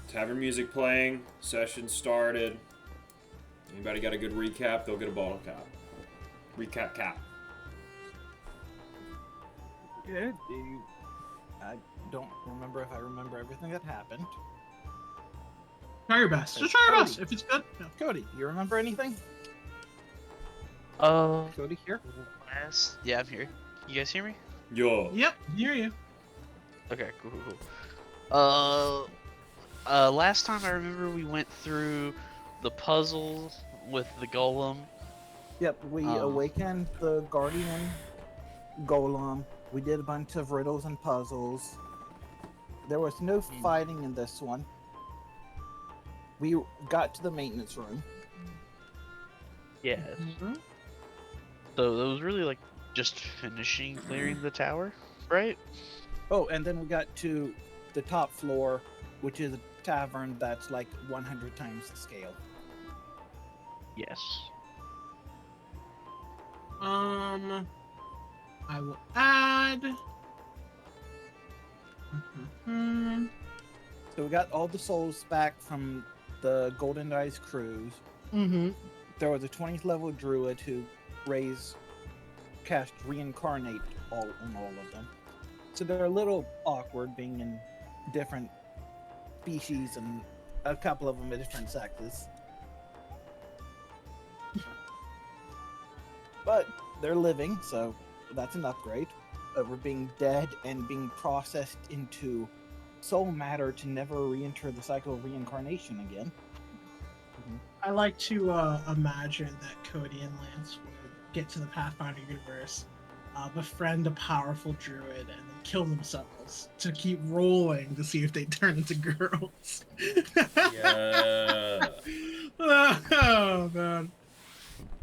Tavern music playing. Session started. Anybody got a good recap? They'll get a bottle cap. Recap cap. Yeah, I don't remember if I remember everything that happened. Try your best. Just try your best. If it's good. No. Cody, you remember anything? Uh, Cody here? yeah, I'm here. You guys hear me? Yo. Yep, hear you. Okay, cool. Last time I remember we went through the puzzles with the golem. Yep, we awakened the guardian golem. We did a bunch of riddles and puzzles. There was no fighting in this one. We got to the maintenance room. Yes. So that was really like just finishing clearing the tower, right? Oh, and then we got to the top floor, which is a tavern that's like 100 times the scale. Yes. I will add. So we got all the souls back from the Golden Eyes cruise. There was a 20th level druid who cast reincarnate on all of them. So they're a little awkward being in different species and a couple of them are different sexes. But they're living, so that's an upgrade over being dead and being processed into soul matter to never re-enter the cycle of reincarnation again. I like to imagine that Cody and Lance would get to the Pathfinder universe, befriend a powerful druid, and then kill themselves to keep rolling to see if they turn into girls. Yeah. Oh, man.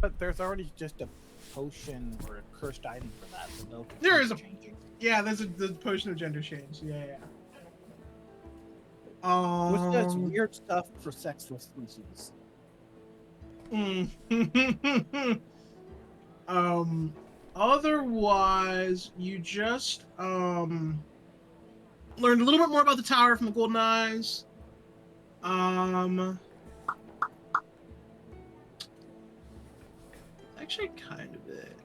But there's already just a potion or a cursed item for that. So they'll There is a- changing. Yeah, there's a potion of gender change. Yeah. Which does weird stuff for sexless species. Otherwise, you just learned a little bit more about the tower from the Golden Eyes. Actually, kind of it.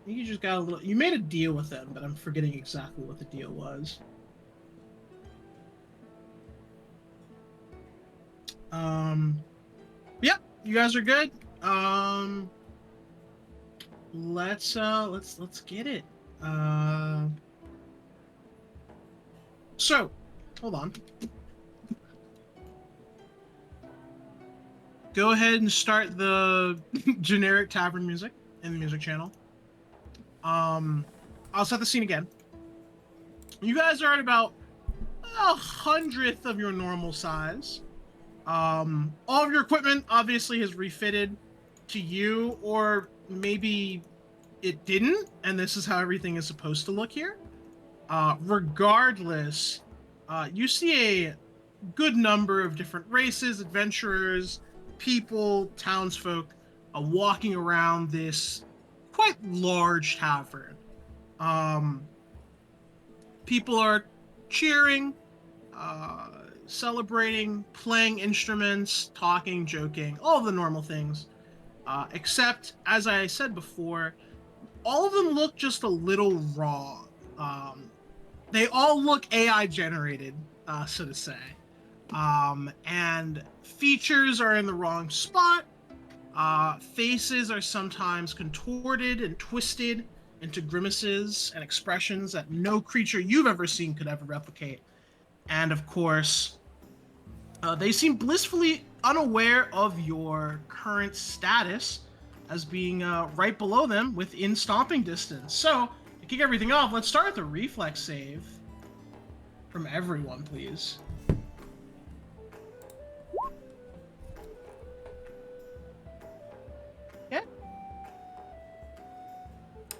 You just got a little. You made a deal with them, but I'm forgetting exactly what the deal was. Yep, you guys are good. Let's get it. So, hold on. Go ahead and start the generic tavern music in the music channel. I'll set the scene again. You guys are at about 100th of your normal size. All of your equipment obviously has refitted to you, or maybe it didn't, and this is how everything is supposed to look here. Regardless, you see a good number of different races, adventurers, people, townsfolk walking around this quite large tavern. People are cheering, celebrating, playing instruments, talking, joking, all the normal things. Except, as I said before, all of them look just a little wrong. They all look AI generated, so to say. And features are in the wrong spot. Faces are sometimes contorted and twisted into grimaces and expressions that no creature you've ever seen could ever replicate. And of course, they seem blissfully unaware of your current status as being right below them within stomping distance. So, to kick everything off, let's start with a reflex save from everyone, please. Yeah.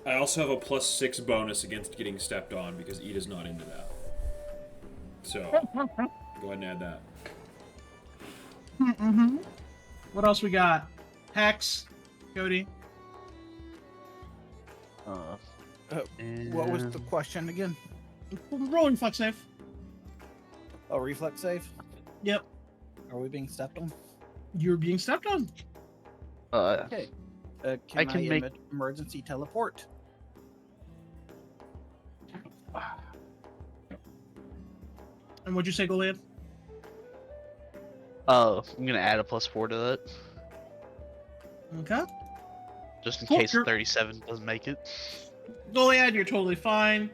I also have a +6 bonus against getting stepped on because Ida's not into that. So, go ahead and add that. What else we got? Hex, Cody. What was the question again? Rolling flex save. A reflex save? Yep, Are we being stepped on? you're being stepped on. Okay. I Can can I make- emergency teleport? And what'd you say, Goliath? I'm gonna add a +4 to that, Okay. just in Cool, case you're- 37 doesn't make it. Goliath, you're totally fine.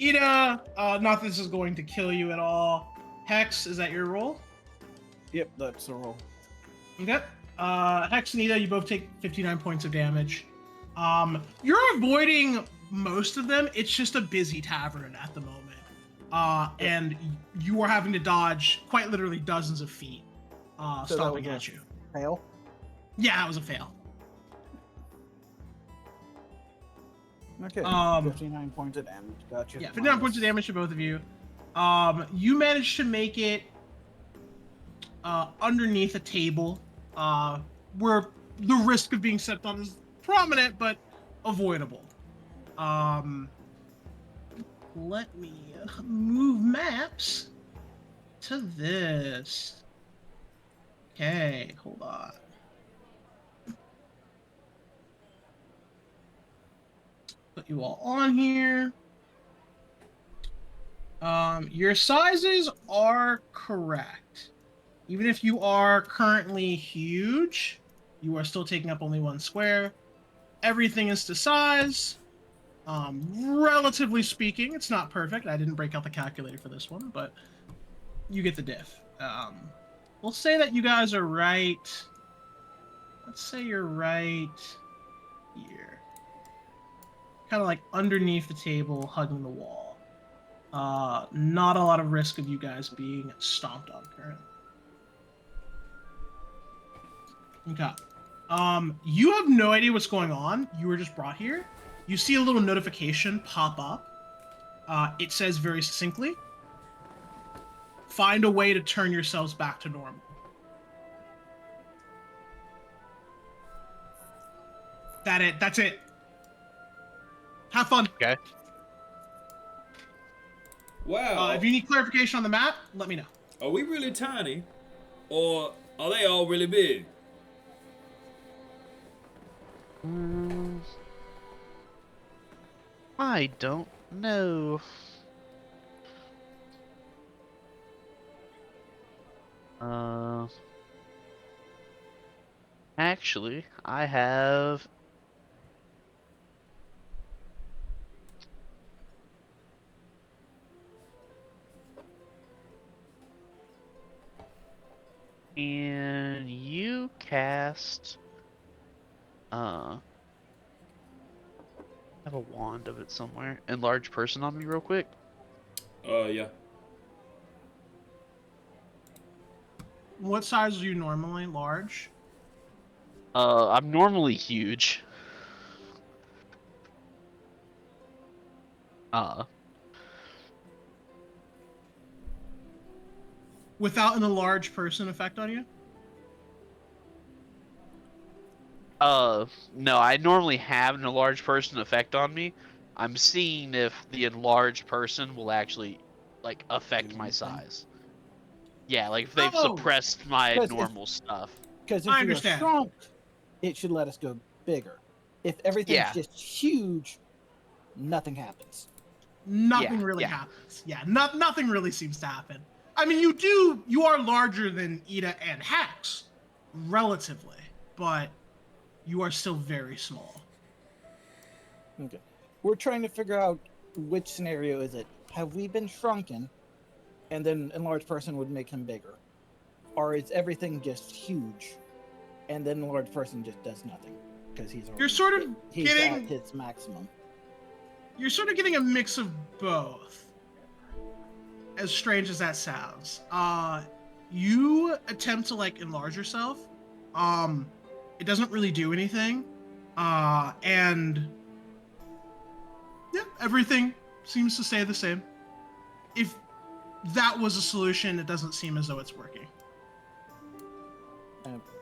Ida, not this is going to kill you at all. Hex, is that your roll? Yep, that's the roll. Okay. Hex and Ida, you both take 59 points of damage. You're avoiding most of them. It's just a busy tavern at the moment. And you are having to dodge quite literally dozens of feet, So that stomping was at you. Fail? Yeah, that was a fail. Okay. 59 points of damage. Gotcha. Yeah, 59 points of damage to both of you. You managed to make it underneath a table, where the risk of being stepped on is prominent but avoidable. Let me move maps to this. Okay, hold on. Put you all on here. Your sizes are correct. Even if you are currently huge, you are still taking up only 1 square. Everything is to size. Relatively speaking, it's not perfect. I didn't break out the calculator for this one, but you get the diff. We'll say that you guys are right. Let's say you're right here. Kind of like underneath the table, hugging the wall. Not a lot of risk of you guys being stomped on currently. Okay. You have no idea what's going on. You were just brought here. You see a little notification pop up. It says very succinctly, find a way to turn yourselves back to normal. That's it. Have fun. Okay. Wow. If you need clarification on the map, let me know. Are we really tiny? Or are they all really big? I don't know. Actually, I have. And you cast. I have a wand of it somewhere. Enlarge person on me real quick. Yeah. What size are you normally? Large? I'm normally huge. Without an enlarged person effect on you? No, I normally have an enlarged person effect on me. I'm seeing if the enlarged person will actually, like, affect my size. Yeah, like if they've suppressed my normal stuff. Because I if you're understand. shrunk, it should let us go bigger. If everything's Yeah. just huge, nothing happens. Nothing Yeah, really yeah. happens. Yeah, nothing really seems to happen. I mean, you are larger than Ida and Hex, relatively, but you are still very small. Okay. We're trying to figure out which scenario is it. Have we been shrunken, and then enlarged person would make him bigger? Or is everything just huge, and then enlarged person just does nothing? Because You're sort of he's getting... at his maximum. You're sort of getting a mix of both. As strange as that sounds. You attempt to, like, enlarge yourself. It doesn't really do anything. And... yeah, everything seems to stay the same. If that was a solution, it doesn't seem as though it's working.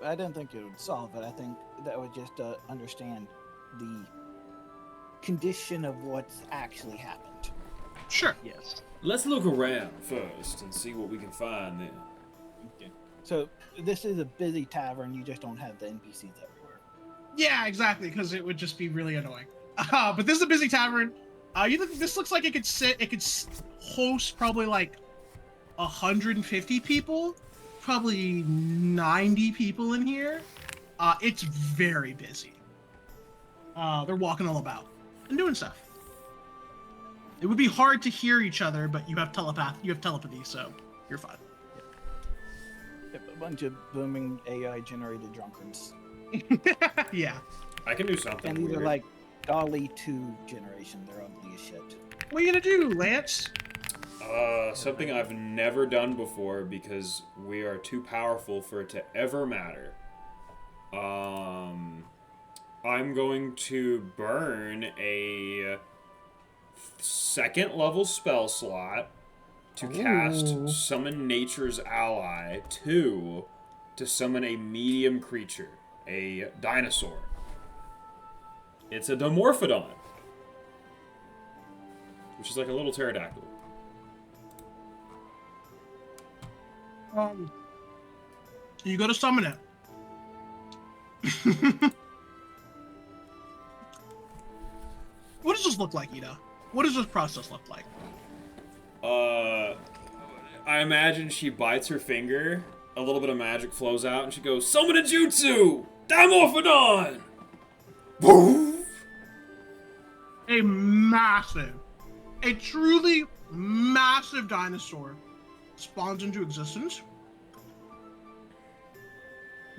I didn't think it would solve it. I think that would just understand the condition of what's actually happened. Sure. Yes. Let's look around first and see what we can find there. Okay. So this is a busy tavern. You just don't have the NPCs everywhere. Yeah, exactly, because it would just be really annoying. But this is a busy tavern. This looks like it could host probably like 150 people, probably 90 people in here. It's very busy. They're walking all about and doing stuff. It would be hard to hear each other, but you have telepathy, so you're fine. Yep, a bunch of booming AI-generated drunkards. Yeah. I can do something And these weird. are like Dolly 2 generation. They're ugly as shit. What are you gonna do, Lance? Something I've never done before because we are too powerful for it to ever matter. I'm going to burn a second level spell slot to cast Summon Nature's Ally 2 to summon a medium creature, a dinosaur. It's a Dimorphodon, which is like a little pterodactyl. You go to summon it. What does this look like, Ida? What does this process look like? I imagine she bites her finger, a little bit of magic flows out, and she goes, Summon a Jutsu! Dimorphodon! Boom! A truly massive dinosaur spawns into existence.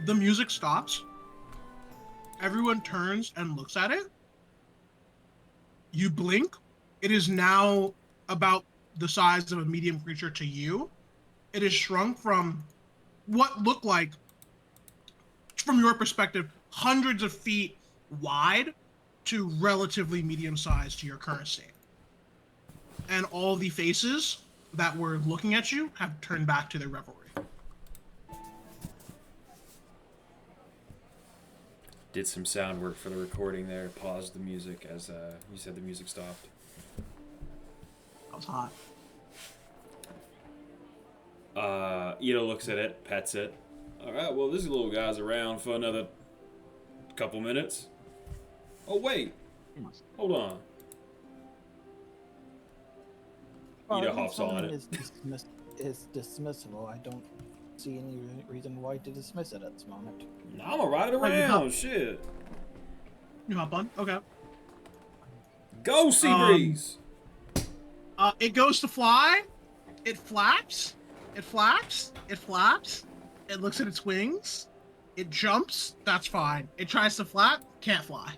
The music stops. Everyone turns and looks at it. You blink. It is now about the size of a medium creature to you. It is shrunk from what looked like, from your perspective, hundreds of feet wide to relatively medium sized to your current state. And all the faces that were looking at you have turned back to their revelry. Did some sound work for the recording there. Paused the music as you said the music stopped. That was hot. Ito looks at it, pets it. Alright, well, this little guy's around for another couple minutes. Oh, wait. Hold on. Ida hops on it. Is dismissible. I don't see any reason why to dismiss it at this moment. Nah, I'm gonna ride it around. Shit. You hop on? Okay. Go, Seabreeze! It goes to fly. It flaps. It flaps. It flaps. It looks at its wings. It jumps. That's fine. It tries to flap. Can't fly.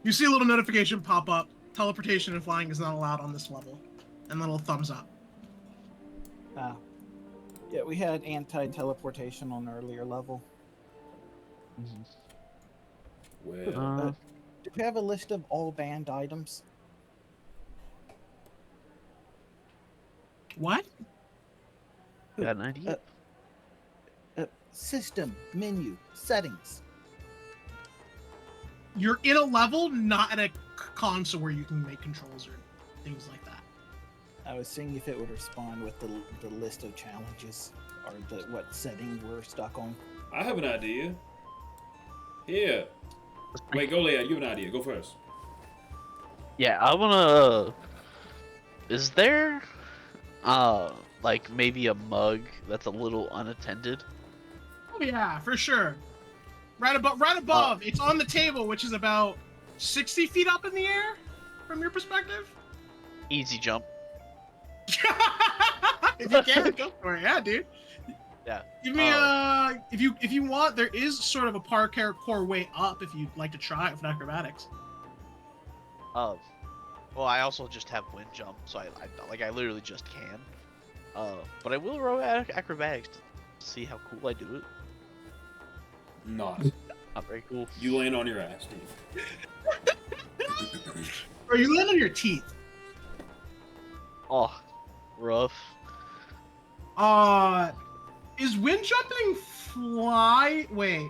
You see a little notification pop up. Teleportation and flying is not allowed on this level. And a little thumbs up. Yeah, we had anti-teleportation on an earlier level. Well, Do we have a list of all banned items? What? Got an idea? System, menu, settings. You're in a level, not at a console where you can make controls or things like that. I was seeing if it would respond with the list of challenges or what setting we're stuck on. I have an idea. Here. Wait, go, Leah. You have an idea. Go first. Yeah, I wanna. Is there, like maybe a mug that's a little unattended? Oh yeah, for sure. Right above. It's on the table, which is about 60 feet up in the air, from your perspective. Easy jump. If you can, go for it. Yeah, dude. Yeah. Give me if you want, there is sort of a parkour way up if you'd like to try it with acrobatics. Well, I also just have wind jump, so I literally just can. But I will roll acrobatics to see how cool I do it. Not. Not very cool. You land on your ass, dude. Or you land on your teeth. Oh, rough. Is wind jumping fly? Wait,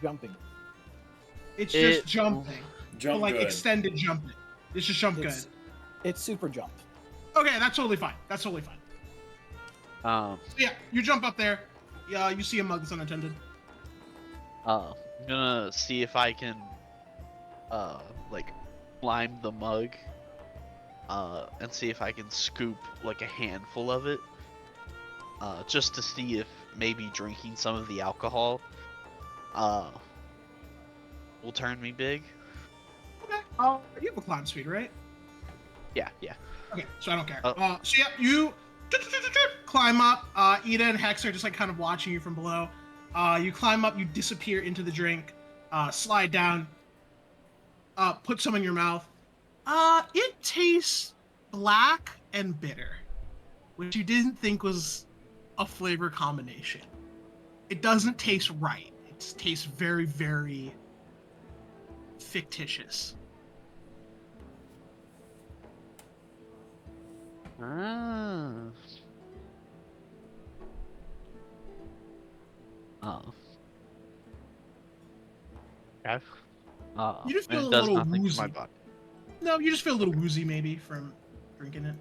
Jumping. it's just jumping. Jump But like good. extended jumping. It's just jump good. It's super jump. Okay, that's totally fine. That's totally fine. Um, So yeah, you jump up there. Yeah, you see a mug that's unattended. I'm gonna see if I can, like, climb the mug, and see if I can scoop like a handful of it, just to see if maybe drinking some of the alcohol, will turn me big. Okay. You have a climb speed, right? Yeah, yeah. Okay, so I don't care. Oh. So yeah, you climb up. Ida and Hex are just like kind of watching you from below. You climb up, you disappear into the drink, slide down, put some in your mouth. It tastes black and bitter, which you didn't think was a flavor combination. It doesn't taste right. It tastes very, very fictitious. Ah. Oh. Okay. You just feel and a it does little nothing to my woozy. body. No, you just feel a little woozy maybe from drinking it.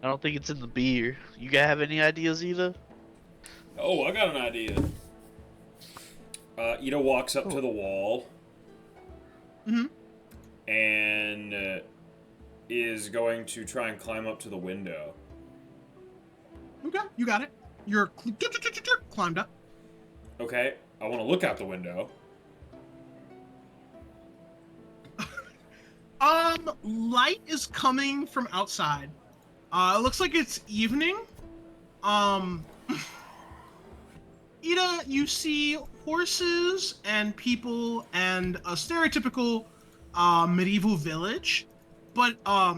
I don't think it's in the beer. You guys have any ideas, Ida? Oh, I got an idea. Ida walks up to the wall. Mm-hmm. And is going to try and climb up to the window. Okay, you got it. You're climbed up. Okay, I want to look out the window. Light is coming from outside. It looks like it's evening. Ida, you see horses and people and a stereotypical medieval village, but how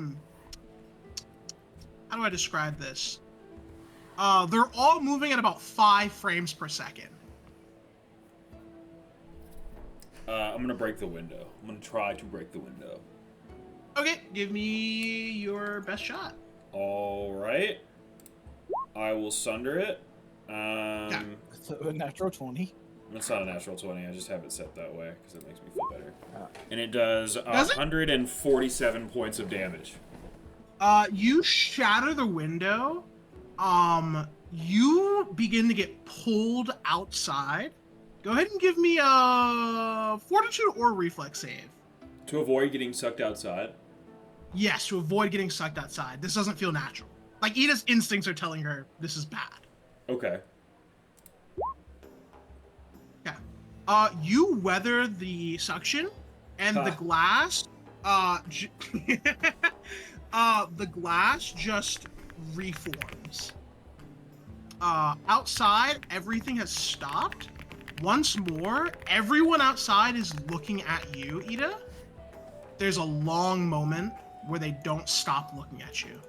do I describe this? They're all moving at about 5 frames per second. I'm gonna break the window. I'm gonna try to break the window. Okay, give me your best shot. All right. I will sunder it. So a natural 20. It's not a natural 20. I just have it set that way because it makes me feel better. And it Does it? 147 points of damage. You shatter the window. You begin to get pulled outside. Go ahead and give me a fortitude or reflex save. To avoid getting sucked outside? Yes, to avoid getting sucked outside. This doesn't feel natural. Like, Ida's instincts are telling her this is bad. Okay. Yeah. You weather the suction, and the glass, the glass just reforms. Outside, everything has stopped. Once more, everyone outside is looking at you, Ida. There's a long moment where they don't stop looking at you.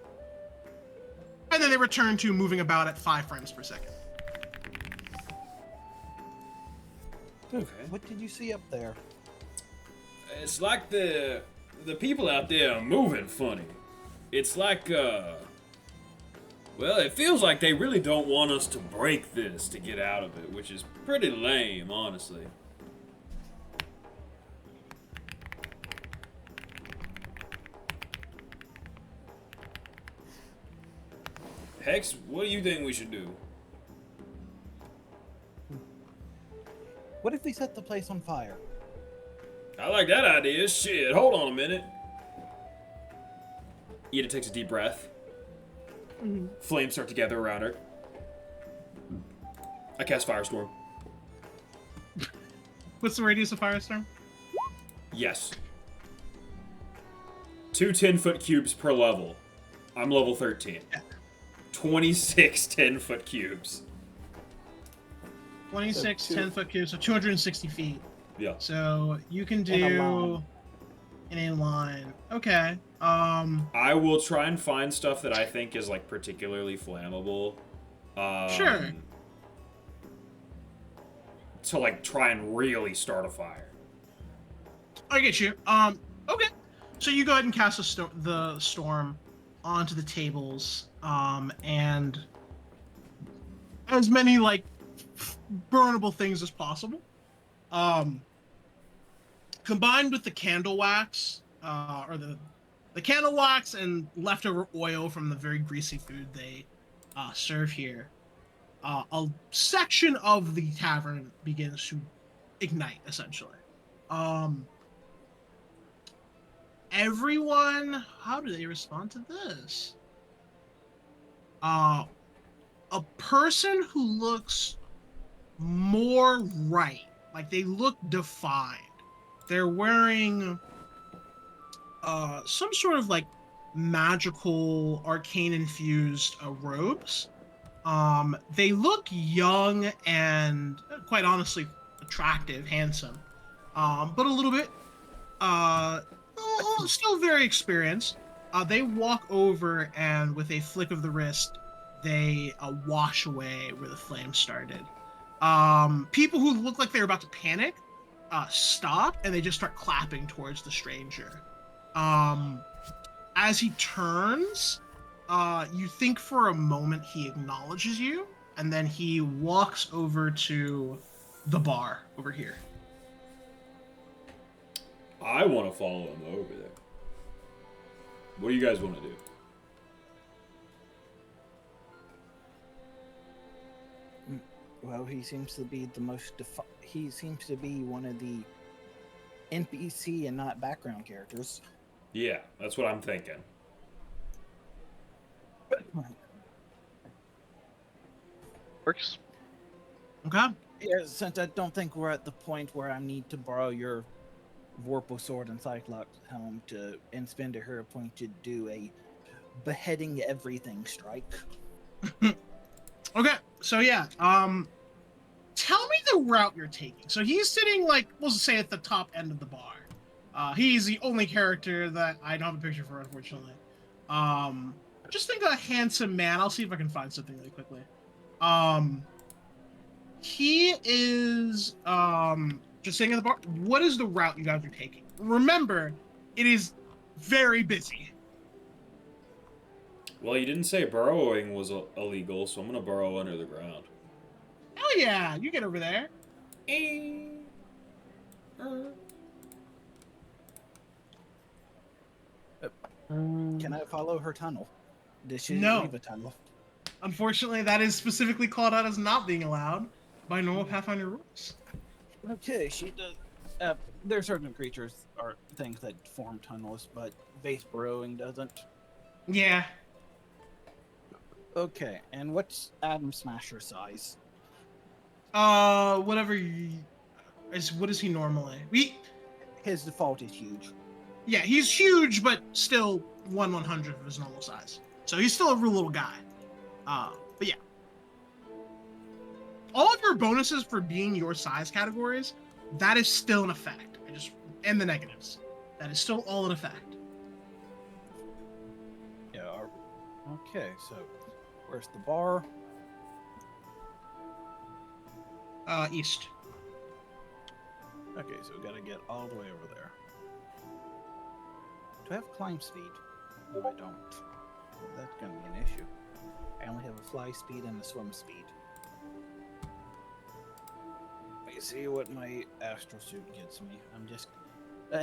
And then they return to moving about at 5 frames per second. Dude, Okay. what did you see up there? It's like the people out there are moving funny. It's like, well, it feels like they really don't want us to break this to get out of it, which is pretty lame, honestly. Hex, what do you think we should do? What if we set the place on fire? I like that idea. Shit, hold on a minute. Ida takes a deep breath. Flames start to gather around her. I cast Firestorm. What's the radius of Firestorm? Yes. 2 10-foot cubes per level. I'm level 13. 26 10-foot cubes. 26 10-foot cubes, so 260 feet. Yeah. So you can do in a line. Okay. I will try and find stuff that I think is like particularly flammable. Sure. To like try and really start a fire. I get you. Okay. So you go ahead and cast the storm onto the tables, and as many like burnable things as possible. combined with the candle wax, or the candle wax and leftover oil from the very greasy food they serve here, a section of the tavern begins to ignite, essentially. Everyone, how do they respond to this? A person who looks more right, like they look defined. They're wearing some sort of like magical, arcane infused robes. They look young and quite honestly attractive, handsome, but a little bit still very experienced. They walk over and with a flick of the wrist, they wash away where the flame started. People who look like they're about to panic stop and they just start clapping towards the stranger. As he turns, you think for a moment he acknowledges you, and then he walks over to the bar over here. I want to follow him over there. What do you guys want to do? Well, he seems to be the most he seems to be one of the NPC and not background characters. Yeah, that's what I'm thinking. Works. Okay. Yeah, since I don't think we're at the point where I need to borrow your Vorpal sword and Cyclops helm and spend a hero point to do a beheading everything strike. Okay, so yeah, tell me the route you're taking. So he's sitting, like, we'll say at the top end of the bar. He's the only character that I don't have a picture for, unfortunately. Just think of a handsome man. I'll see if I can find something really quickly. He is, just sitting at the bar. What is the route you guys are taking? Remember, it is very busy. Well, you didn't say burrowing was illegal, so I'm going to burrow under the ground. Hell yeah, you get over there. Can I follow her tunnel? Does she No. leave a tunnel? Unfortunately, that is specifically called out as not being allowed by normal Pathfinder rules. Okay, she does. There are certain creatures or things that form tunnels, but base burrowing doesn't. Yeah. Okay, and what's Adam Smasher's size? Whatever what is he normally? His default is huge. Yeah, he's huge, but still 1/100th of his normal size. So he's still a real little guy. But yeah. All of your bonuses for being your size categories, that is still in effect. And the negatives. That is still all in effect. Yeah. Okay, so where's the bar? East. Okay, so we gotta get all the way over there. Do I have climb speed? No, I don't. Well, that's gonna be an issue. I only have a fly speed and a swim speed. Let me see what my astral suit gets me. I'm just...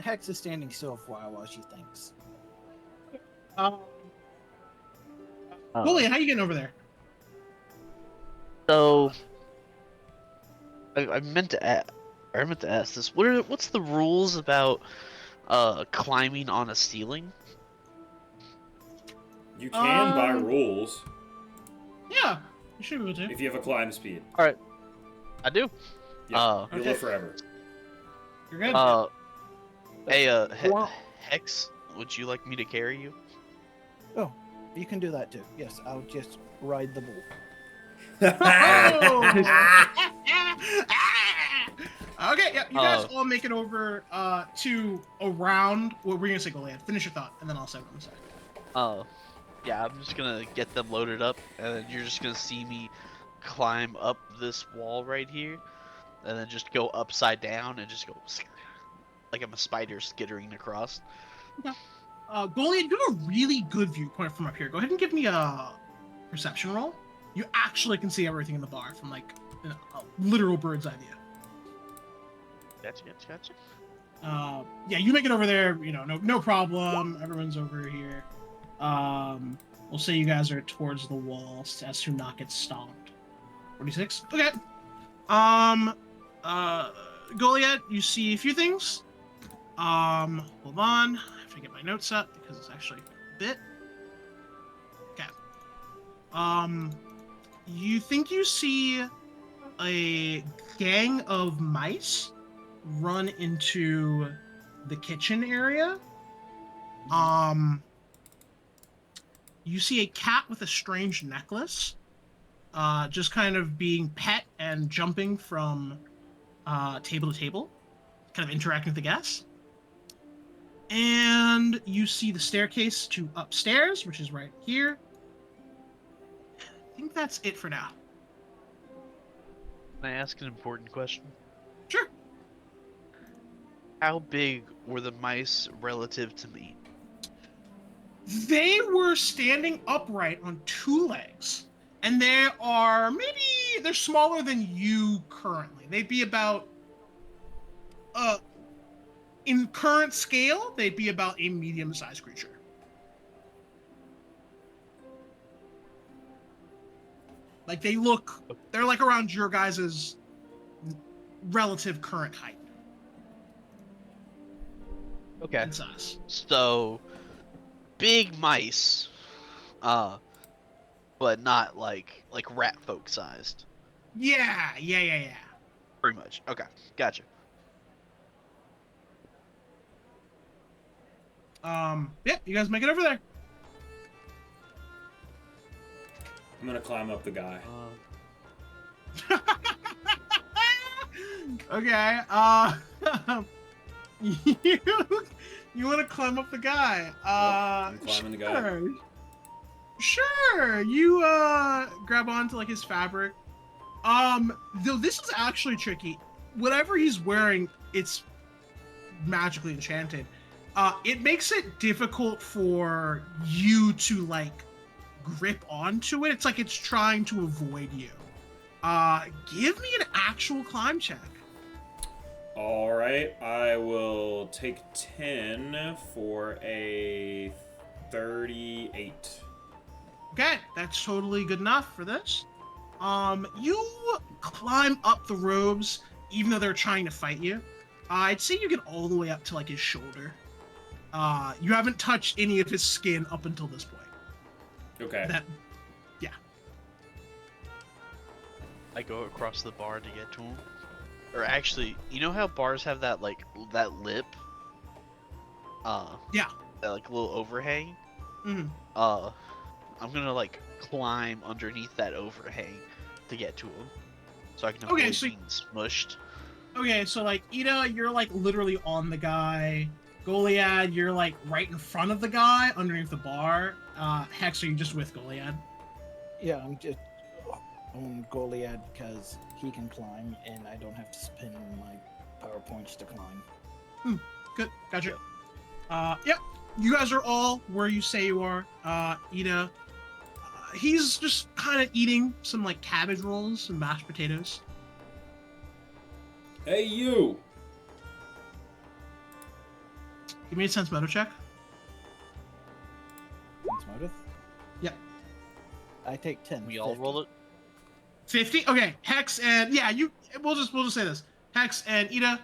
Hex is standing still for a while she thinks. Bully, how you getting over there? So, I meant to ask this. What's the rules about climbing on a ceiling? You can by rules Yeah, you should be able to. if you have a climb speed. All right, I do. Yeah, you'll okay. live forever. You're good. Hey, Hex, would you like me to carry you? Oh, you can do that too. Yes, I'll just ride the bull. Okay, yeah, you guys all make it over to around. What were you gonna say, Goliath? Finish your thought, and then I'll say what I'm gonna say. Yeah, I'm just gonna get them loaded up, and then you're just gonna see me climb up this wall right here, and then just go upside down and just go like I'm a spider skittering across. Okay. Goliath, you have a really good viewpoint from up here. Go ahead and give me a perception roll. You actually can see everything in the bar from like a literal bird's eye view. Gotcha. Yeah, you make it over there. You know, no problem. Everyone's over here. We'll say you guys are towards the wall as to not get stomped. 46. Okay. Goliath, you see a few things. Hold on. I have to get my notes up because it's actually a bit. Okay. You think you see a gang of mice run into the kitchen area. You see a cat with a strange necklace, just kind of being pet and jumping from table to table, kind of interacting with the guests. And you see the staircase to upstairs, which is right here. I think that's it for now. Can I ask an important question? Sure. How big were the mice relative to me? They were standing upright on two legs, and they're smaller than you currently. They'd be about, in current scale, they'd be about a medium-sized creature. Like they're like around your guys' relative current height. Okay. And size. So, big mice, but not like rat folk sized. Yeah. Pretty much. Okay, gotcha. Yeah, you guys make it over there. I'm gonna climb up the guy. Okay. You want to climb up the guy? I'm climbing the guy. Sure. You grab onto like his fabric. Though this is actually tricky. Whatever he's wearing, it's magically enchanted. It makes it difficult for you to like grip onto it. It's like it's trying to avoid you. Give me an actual climb check. All right, I will take 10 for a 38. Okay, that's totally good enough for this. You climb up the robes, even though they're trying to fight you. I'd say you get all the way up to like his shoulder. You haven't touched any of his skin up until this point. Okay. Yeah. I go across the bar to get to him. Or actually, you know how bars have that like that lip? Yeah. That like little overhang? Mm-hmm. I'm gonna like climb underneath that overhang to get to him. So I can avoid being smushed. Okay, so like Ida, you're like literally on the guy. Goliad, you're like right in front of the guy underneath the bar. Hex, are you just with Goliad? Yeah, I'm just on Goliad because he can climb and I don't have to spend my power points to climb. Good, gotcha. Yep, you guys are all where you say you are. Ida, he's just kind of eating some like cabbage rolls and mashed potatoes. Hey, you! Give me a sense motive check. Sense motive? Yep. I take 10. We all 50. roll it. 50. Okay, Hex and yeah, We'll just say this. Hex and Ida.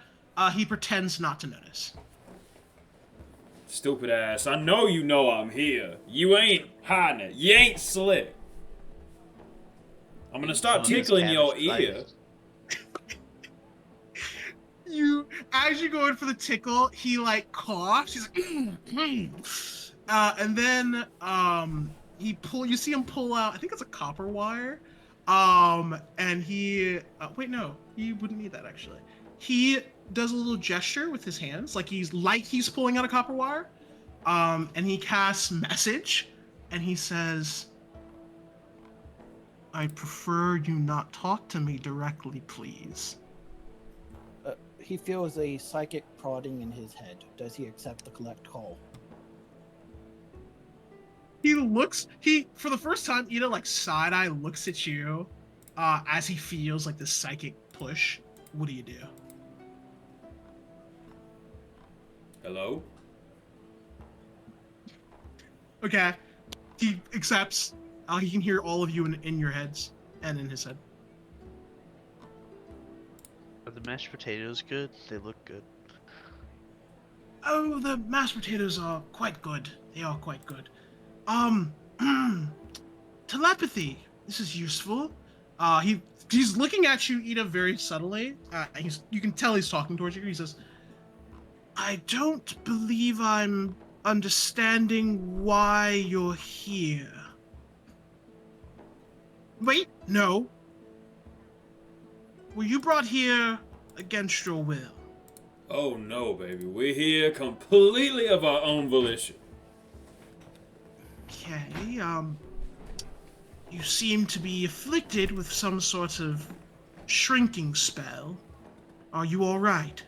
He pretends not to notice. Stupid ass. I know you know I'm here. You ain't hiding it. You ain't slick. I'm gonna start tickling your ear. As you go in for the tickle, he like coughs. He's like, and then you see him pull out. I think it's a copper wire. And he wait, no, he wouldn't need that actually. He does a little gesture with his hands, like he's pulling out a copper wire. And he casts message, and he says, "I prefer you not talk to me directly, please." He feels a psychic prodding in his head. Does he accept the collect call? He for the first time, like side-eye looks at you, as he feels like the psychic push. What do you do? Hello? Okay. He accepts. He can hear all of you in your heads and in his head. Are the mashed potatoes good? They look good. Oh, the mashed potatoes are quite good. They are quite good. Telepathy. This is useful. He's looking at you, Ida, very subtly. You can tell he's talking towards you. He says, "I don't believe I'm understanding why you're here." Wait, no. Were you brought here against your will? Oh no, baby. We're here completely of our own volition. Okay, you seem to be afflicted with some sort of shrinking spell. Are you alright?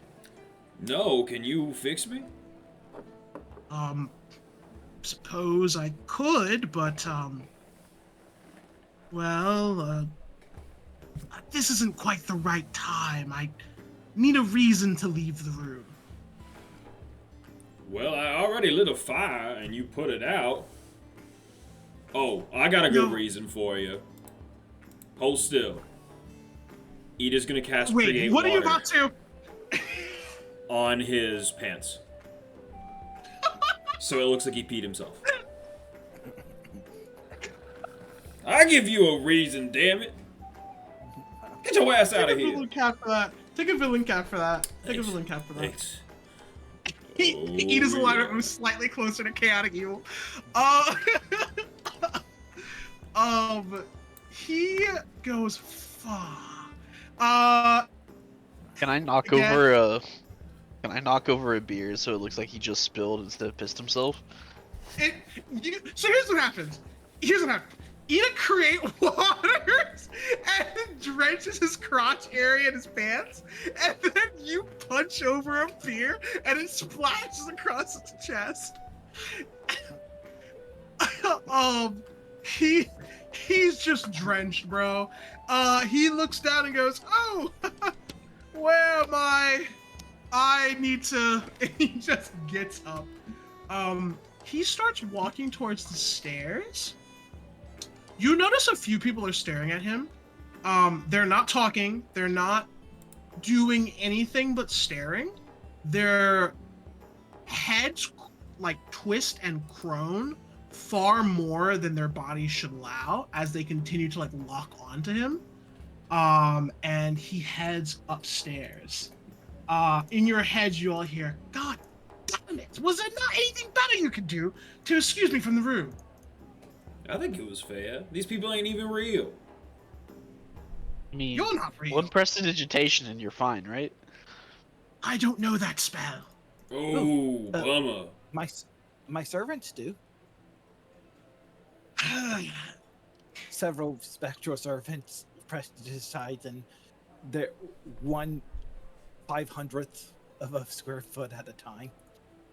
No, can you fix me? Suppose I could, but, well, this isn't quite the right time. I need a reason to leave the room. Well, I already lit a fire and you put it out. Oh, I got a good No. reason for you. Hold still. Ida's gonna cast Wait, create what water are you about to? on his pants. So it looks like he peed himself. I give you a reason, damn it. Get your ass out of Take a here. villain cap for that. Take a villain cap for that. Take a Thanks. villain cap for that. Thanks. He does Oh, line yeah. up moves slightly closer to chaotic evil. Uh, he goes far. Can I knock Again. over a? Can I knock over a beer so it looks like he just spilled instead of pissed himself? So here's what happens. Ida create waters and drenches his crotch area in his pants, and then you punch over a beer and it splashes across his chest. He's just drenched, bro. He looks down and goes, "Oh, where am I? I need to." And he just gets up. He starts walking towards the stairs. You notice a few people are staring at him. They're not talking. They're not doing anything but staring. Their heads like twist and crone far more than their bodies should allow as they continue to like lock onto him. And he heads upstairs. In your heads, you all hear, "God damn it! Was there not anything better you could do to excuse me from the room?" I think it was fair. These people ain't even real. I mean, You're not real. one prestidigitation and you're fine, right? I don't know that spell. Oh, bummer. My servants do. Several spectral servants prestige and they're 1/500th of a square foot at a time.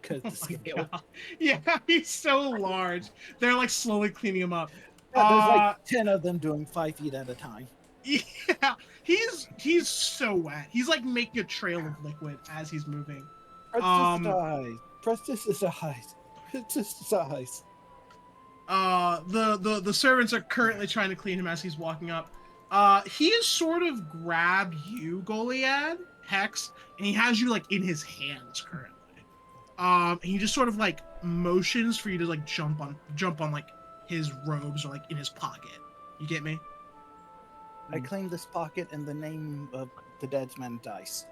Because the scale. God. Yeah, he's so large. They're like slowly cleaning him up. Yeah, there's like 10 of them doing 5 feet at a time. Yeah, he's so wet. He's like making a trail of liquid as he's moving. Prestige. The servants are currently trying to clean him as he's walking up. He has sort of grabbed you, Goliad, Hex, and he has you like in his hands currently. And he just sort of like motions for you to like jump on like his robes or like in his pocket. You get me? I claim this pocket in the name of the dead man dice.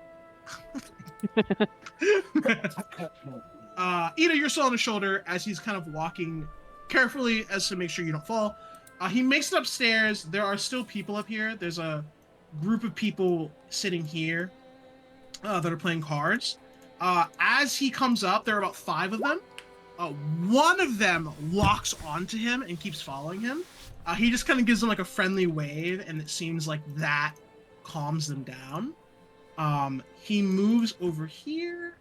Ida, you're still on his shoulder as he's kind of walking carefully as to make sure you don't fall. He makes it upstairs. There are still people up here. There's a group of people sitting here that are playing cards. As he comes up, there are about 5 of them. One of them locks onto him and keeps following him. He just kind of gives them like a friendly wave, and it seems like that calms them down. He moves over here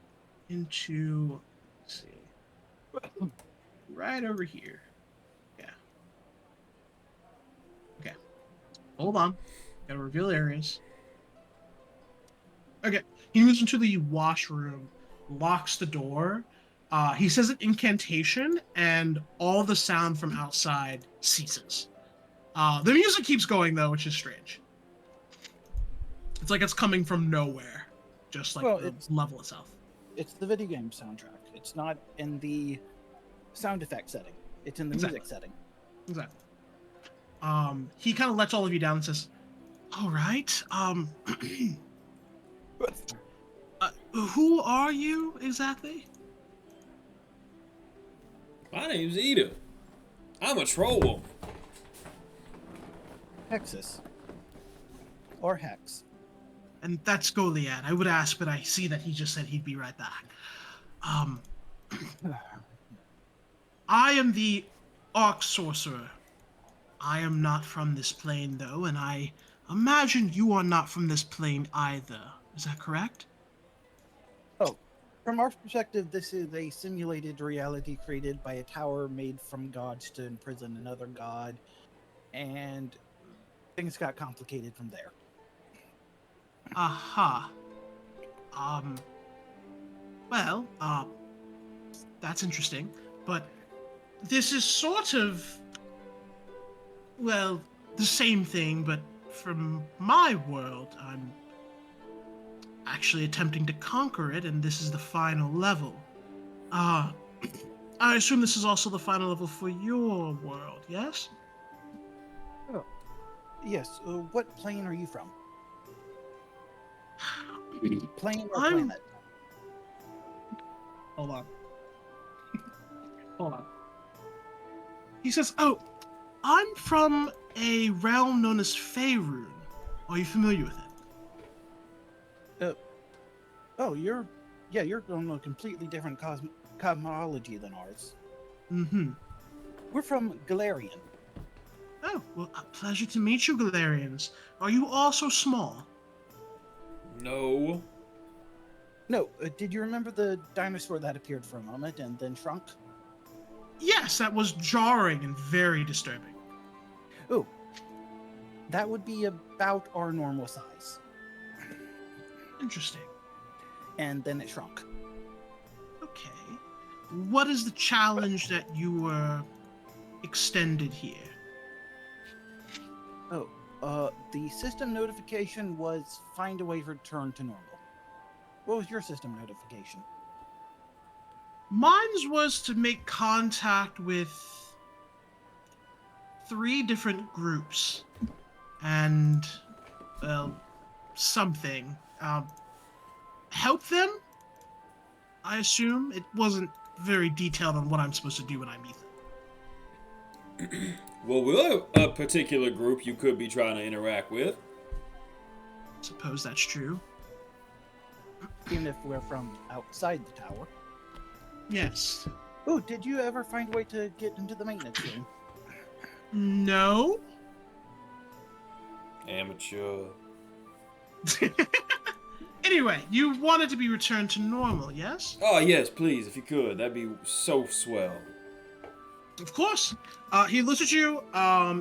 into, let's see, right over here. Yeah. Okay. Hold on. Gotta reveal areas. Okay. He moves into the washroom. locks the door. He says an incantation, and all the sound from outside ceases. The music keeps going though, which is strange. It's like it's coming from nowhere, just like Well, the level itself. it's the video game soundtrack. It's not in the sound effect setting. It's in the music setting. Exactly. He kind of lets all of you down and says, "All right. Who are you exactly?" My name's Ida. I'm a troll. Hexus. Or Hex. And that's Goliad. I would ask, but I see that he just said he'd be right back. I am the Arc Sorcerer. I am not from this plane, though, and I imagine you are not from this plane either. Is that correct? Oh, from our perspective, this is a simulated reality created by a tower made from gods to imprison another god, and things got complicated from there. Aha. Well, that's interesting, but this is sort of, well, the same thing, but from my world, I'm actually attempting to conquer it, and this is the final level. I assume this is also the final level for your world, yes? Oh, yes. What plane are you from? Plane or I'm- planet? Hold on. Hold on. He says, "Oh, I'm from a realm known as Faerun. Are you familiar with it?" Oh, you're on a completely different cosmology than ours. Mm-hmm. We're from Galarian. Oh, well, a pleasure to meet you, Galarians. Are you also small? No. No, did you remember the dinosaur that appeared for a moment and then shrunk? Yes, that was jarring and very disturbing. Oh, that would be about our normal size. Interesting. And then it shrunk. Okay. What is the challenge that you were extended here? Oh, the system notification was find a way to return to normal. What was your system notification? Mine's was to make contact with 3 different groups and, well, something. Help them? I assume. It wasn't very detailed on what I'm supposed to do when I meet them. Well, we're a particular group you could be trying to interact with. Suppose that's true. Even if we're from outside the tower. Yes. Oh, did you ever find a way to get into the maintenance room? No? Amateur. Anyway, you wanted to be returned to normal, yes? Oh, yes, please, if you could. That'd be so swell. Of course. He looks at you,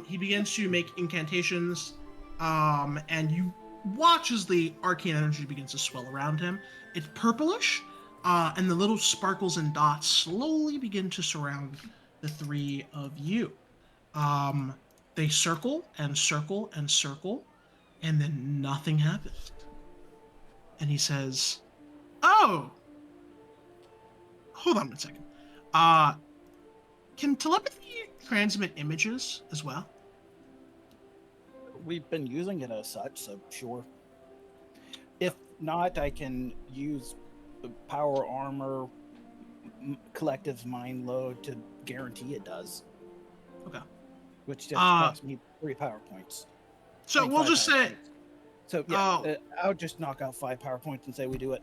he begins to make incantations, and you watch as the arcane energy begins to swell around him. It's purplish, and the little sparkles and dots slowly begin to surround the 3 of you. They circle and circle and circle, and then nothing happens. And he says, "Oh! Hold on one second. Can telepathy transmit images as well?" We've been using it as such, so sure. If not, I can use the power armor collective's mind load to guarantee it does. Okay. Which just cost me 3 power points. So we'll just say, points. So yeah, I'll just knock out 5 power points and say we do it.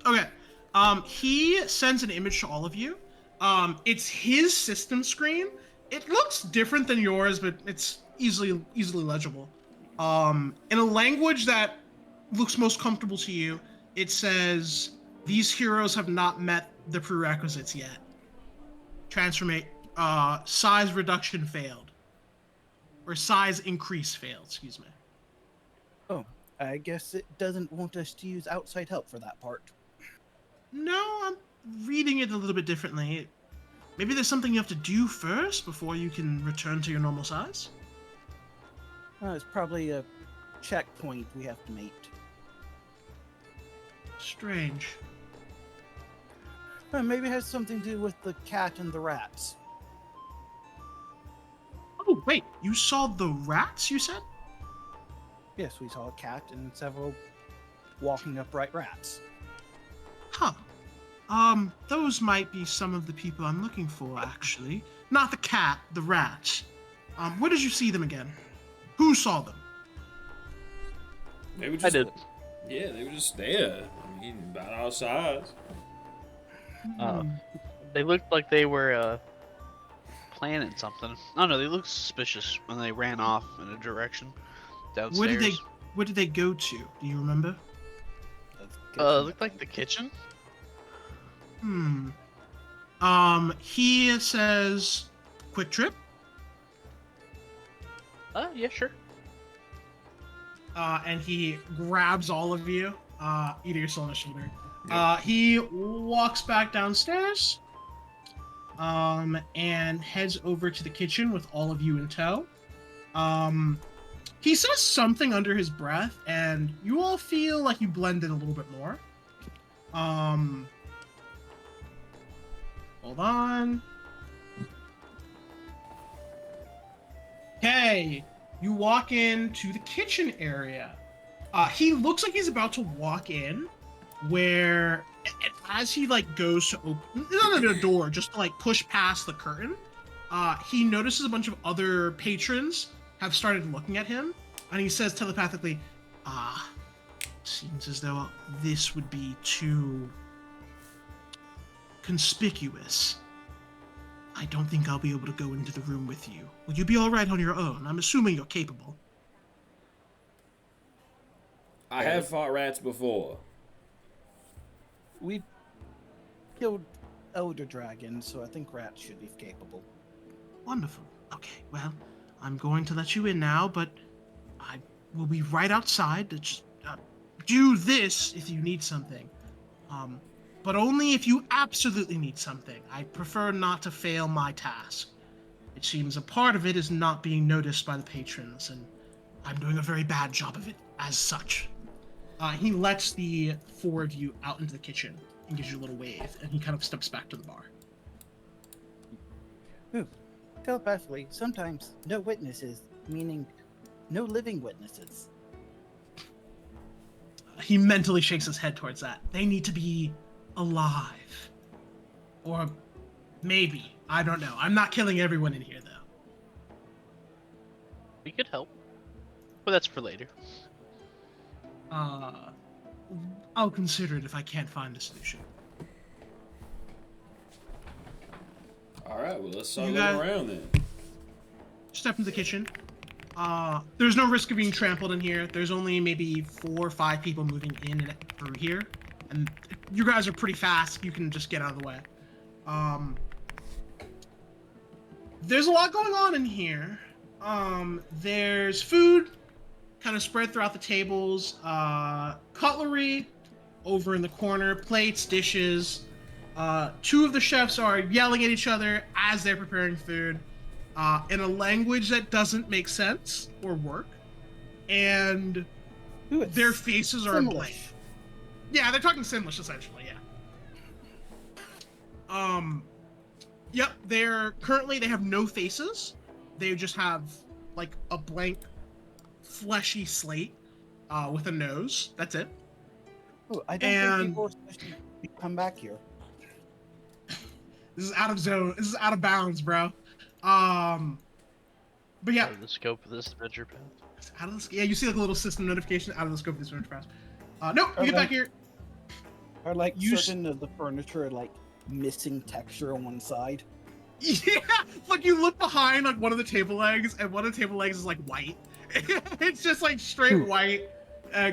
okay. He sends an image to all of you. It's his system screen. It looks different than yours, but it's easily legible. In a language that looks most comfortable to you, it says, "These heroes have not met the prerequisites yet. Size reduction failed. Or size increase failed, excuse me." Oh, I guess it doesn't want us to use outside help for that part. No, I'm reading it a little bit differently. Maybe there's something you have to do first before you can return to your normal size? It's probably a checkpoint we have to meet. Strange. Maybe it has something to do with the cat and the rats. Oh, wait, you saw the rats, you said? Yes, we saw a cat and several walking upright rats. Huh. Those might be some of the people I'm looking for, actually. Not the cat, the rats. Where did you see them again? Who saw them? They were I just, did. Yeah, they were just there. I mean, about our size. They looked like they were planning something. I don't know. They looked suspicious when they ran off in a direction downstairs. Where did they go to? Do you remember? Looked like the kitchen. He says, quick trip. Yeah, sure. And he grabs all of you, either your soul on the shoulder. Yep. He walks back downstairs, and heads over to the kitchen with all of you in tow. He says something under his breath, and you all feel like you blend in a little bit more. Hold on. Okay, you walk into the kitchen area. He looks like he's about to walk in, where as he goes to open, not like a door, just to push past the curtain, he notices a bunch of other patrons have started looking at him, and he says telepathically, seems as though this would be too conspicuous. I don't think I'll be able to go into the room with you. Will you be all right on your own? I'm assuming you're capable. I have fought rats before. We killed elder dragons, so I think rats should be capable. Wonderful. Okay, well, I'm going to let you in now, but I will be right outside to just do this if you need something. But only if you absolutely need something. I prefer not to fail my task. It seems a part of it is not being noticed by the patrons, and I'm doing a very bad job of it as such. He lets the four of you out into the kitchen and gives you a little wave, and he kind of steps back to the bar. Ooh, telepathically, sometimes no witnesses, meaning no living witnesses. He mentally shakes his head towards that. They need to be alive. Or maybe. I don't know. I'm not killing everyone in here, though. We could help, but that's for later. I'll consider it if I can't find a solution. Alright, well, let's start You looking guys- around then. Step into the kitchen. There's no risk of being trampled in here. There's only maybe 4 or 5 people moving in and through here. And you guys are pretty fast. You can just get out of the way. There's a lot going on in here. There's food kind of spread throughout the tables. Cutlery over in the corner. Plates, dishes. 2 of the chefs are yelling at each other as they're preparing food. In a language that doesn't make sense or work. And Ooh, it's their faces are in blank. Simlish. Yeah, they're talking Simlish, essentially, yeah. Yep, they have no faces. They just have, a blank, fleshy slate, with a nose. That's it. Ooh, I don't think people are supposed to come back here. This is out of zone. This is out of bounds, bro. But yeah. Out of the scope of this adventure path. It's out of the, yeah, you see a little system notification out of the scope of this adventure pass. Nope, you get back here. Or You certain of the furniture missing texture on one side. Yeah, you look behind one of the table legs, and one of the table legs is white. It's just straight white.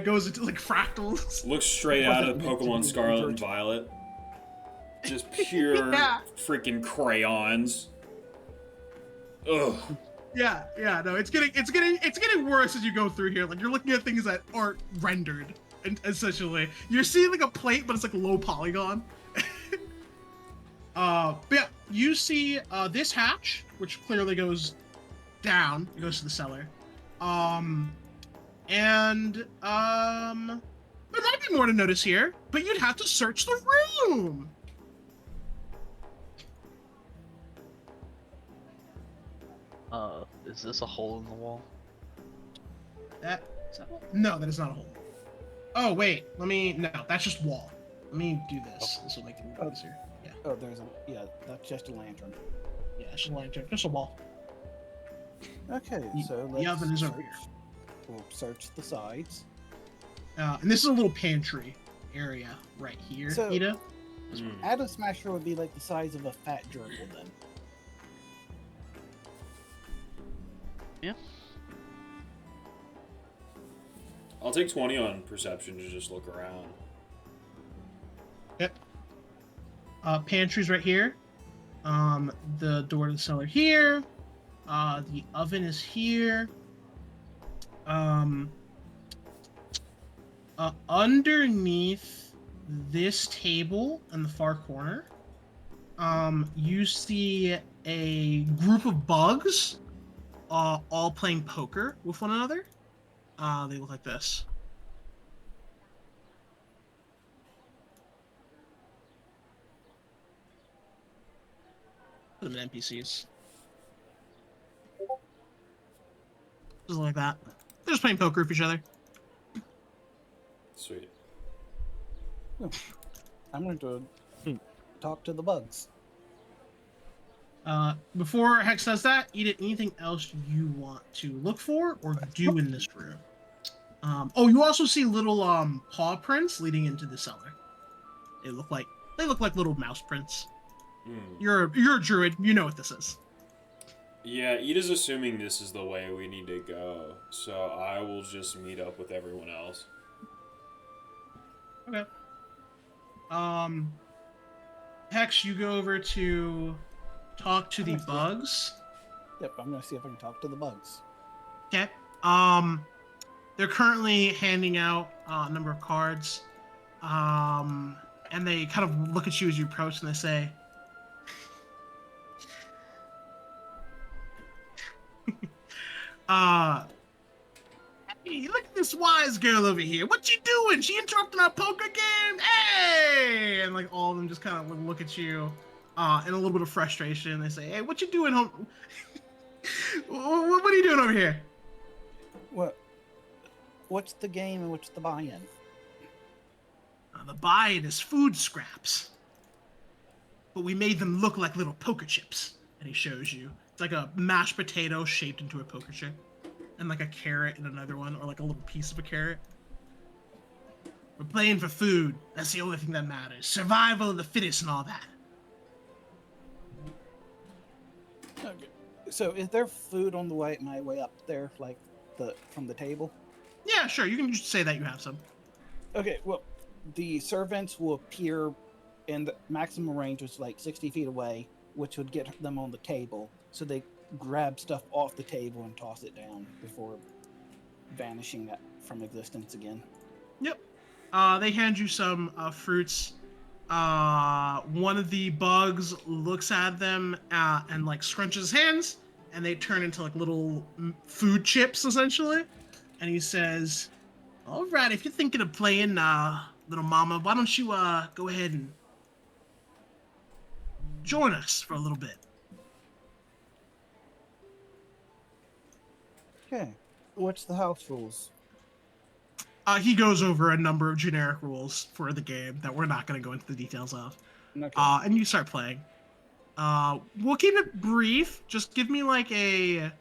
Goes into fractals. Looks straight out of Pokemon Scarlet and Violet. Just pure Yeah. freaking crayons. Ugh. Yeah, no, it's getting worse as you go through here. You're looking at things that aren't rendered. essentially. You're seeing like a plate, but it's like low polygon. But yeah, you see this hatch, which clearly goes down, it goes to the cellar. There might be more to notice here, but you'd have to search the room. Is this a hole in the wall? No, that is not a hole. Oh wait, no, that's just wall. Let me do this. This will make it easier. Yeah. Oh, that's just a lantern. Yeah, it's just a lantern, just a wall. Okay, so The oven is over search. here. We'll search the sides. And this is a little pantry area right here, So- Ida. Atom Smasher would be like the size of a fat gerbil then. Yeah. I'll take 20 on perception to just look around. Yep. Pantry's right here. The door to the cellar here. The oven is here. Underneath this table in the far corner, you see a group of bugs, all playing poker with one another. They look like this. Them NPCs. Just like that. They're just playing poker with each other. Sweet. I'm going to talk to the bugs. Before Hex does that, Edith, anything else you want to look for or do in this room? You also see little paw prints leading into the cellar. They look like little mouse prints. You're a druid, you know what this is. Yeah, Ida's assuming this is the way we need to go, so I will just meet up with everyone else. Okay. Hex, you go over to talk to the bugs. Yep, I'm going to see if I can talk to the bugs. Okay. They're currently handing out a number of cards. And they kind of look at you as you approach and they say, hey, look at this wise girl over here. What you doing? She interrupting our poker game? Hey! And like all of them just kind of look at you in a little bit of frustration. They say, hey, what you doing home? What are you doing over here? What's the game and what's the buy-in? The buy-in is food scraps. But we made them look like little poker chips. And he shows you. It's like a mashed potato shaped into a poker chip. And like a carrot in another one, or like a little piece of a carrot. We're playing for food. That's the only thing that matters. Survival of the fittest and all that. Okay. So is there food on my way up there, like from the table? Yeah, sure. You can just say that you have some. Okay, well, the servants will appear in the maximum range, which is like 60 feet away, which would get them on the table. So they grab stuff off the table and toss it down before vanishing that from existence again. Yep. They hand you some fruits. One of the bugs looks at them and like scrunches his hands, and they turn into like little food chips essentially. And he says, "All right, if you're thinking of playing, little mama, why don't you go ahead and join us for a little bit?" Okay. What's the house rules? He goes over a number of generic rules for the game that we're not going to go into the details of. Okay. And you start playing. We'll keep it brief. Just give me a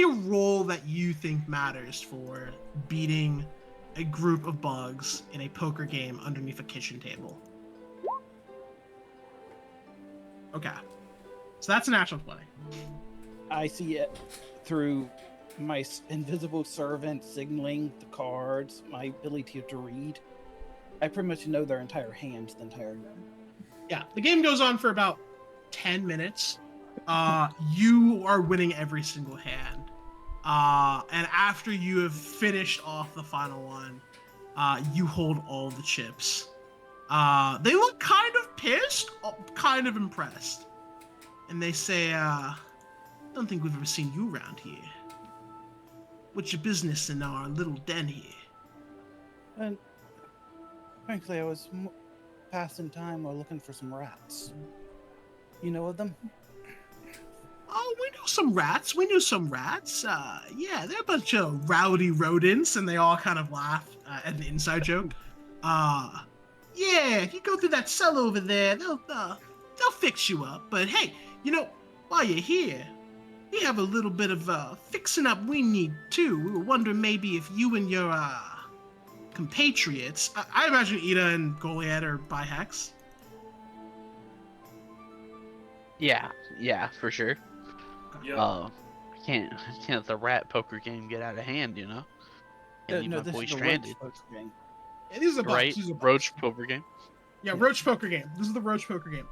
role that you think matters for beating a group of bugs in a poker game underneath a kitchen table. Okay. So that's a natural 20. I see it through my invisible servant signaling the cards, my ability to read. I pretty much know their entire hands, the entire... Yeah, the game goes on for about 10 minutes. You are winning every single hand. And after you have finished off the final one, you hold all the chips. They look kind of pissed, kind of impressed. And they say, don't think we've ever seen you around here. What's your business in our little den here? And frankly, I was passing time while looking for some rats. You know of them? Oh, we know some rats. Yeah, they're a bunch of rowdy rodents, and they all kind of laugh at an inside joke. Yeah, if you go through that cell over there, they'll fix you up. But hey, while you're here, we have a little bit of fixing up we need too. We were wondering maybe if you and your compatriots, I imagine Ida and Goliath are by Hex. Yeah, for sure. Yeah. Can't let the rat poker game get out of hand, Can't leave my boy stranded. Game. Yeah, these are the Right? Roach poker game. Yeah, Roach poker game. This is the Roach poker game.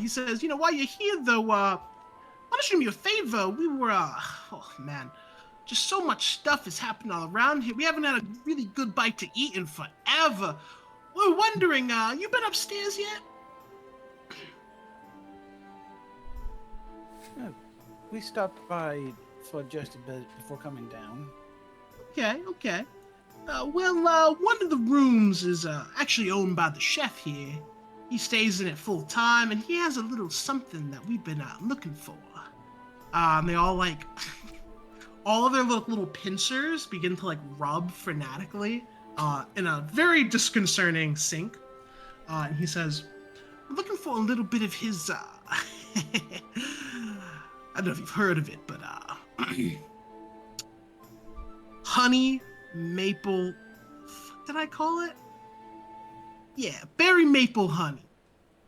He says, while you're here though, why don't you do me a favor? We were, oh man, just so much stuff has happened all around here. We haven't had a really good bite to eat in forever. We're wondering, you been upstairs yet? We stopped by for just a bit before coming down. Okay. One of the rooms is actually owned by the chef here. He stays in it full time, and he has a little something that we've been looking for. And they all all of their little pincers begin to rub frenetically in a very disconcerting sync. And he says, "We're looking for a little bit of his." I don't know if you've heard of it, but honey maple. Did I call it? Yeah, berry maple honey.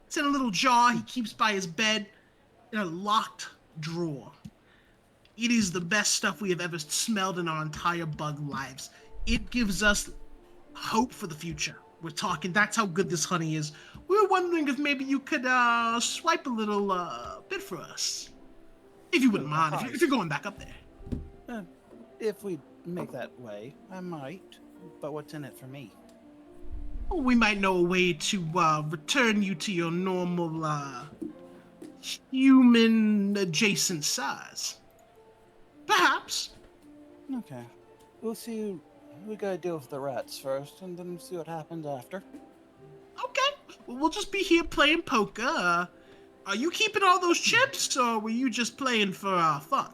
It's in a little jar he keeps by his bed in a locked drawer. It is the best stuff we have ever smelled in our entire bug lives. It gives us hope for the future. We're talking, that's how good this honey is. We were wondering if maybe you could swipe a little bit for us. If you wouldn't mind, if you're going back up there. If we make that way, I might. But what's in it for me? Well, we might know a way to return you to your normal human-adjacent size. Perhaps. Okay. We'll see. We gotta deal with the rats first, and then see what happens after. Okay. Well, we'll just be here playing poker. Are you keeping all those chips, or were you just playing for fun?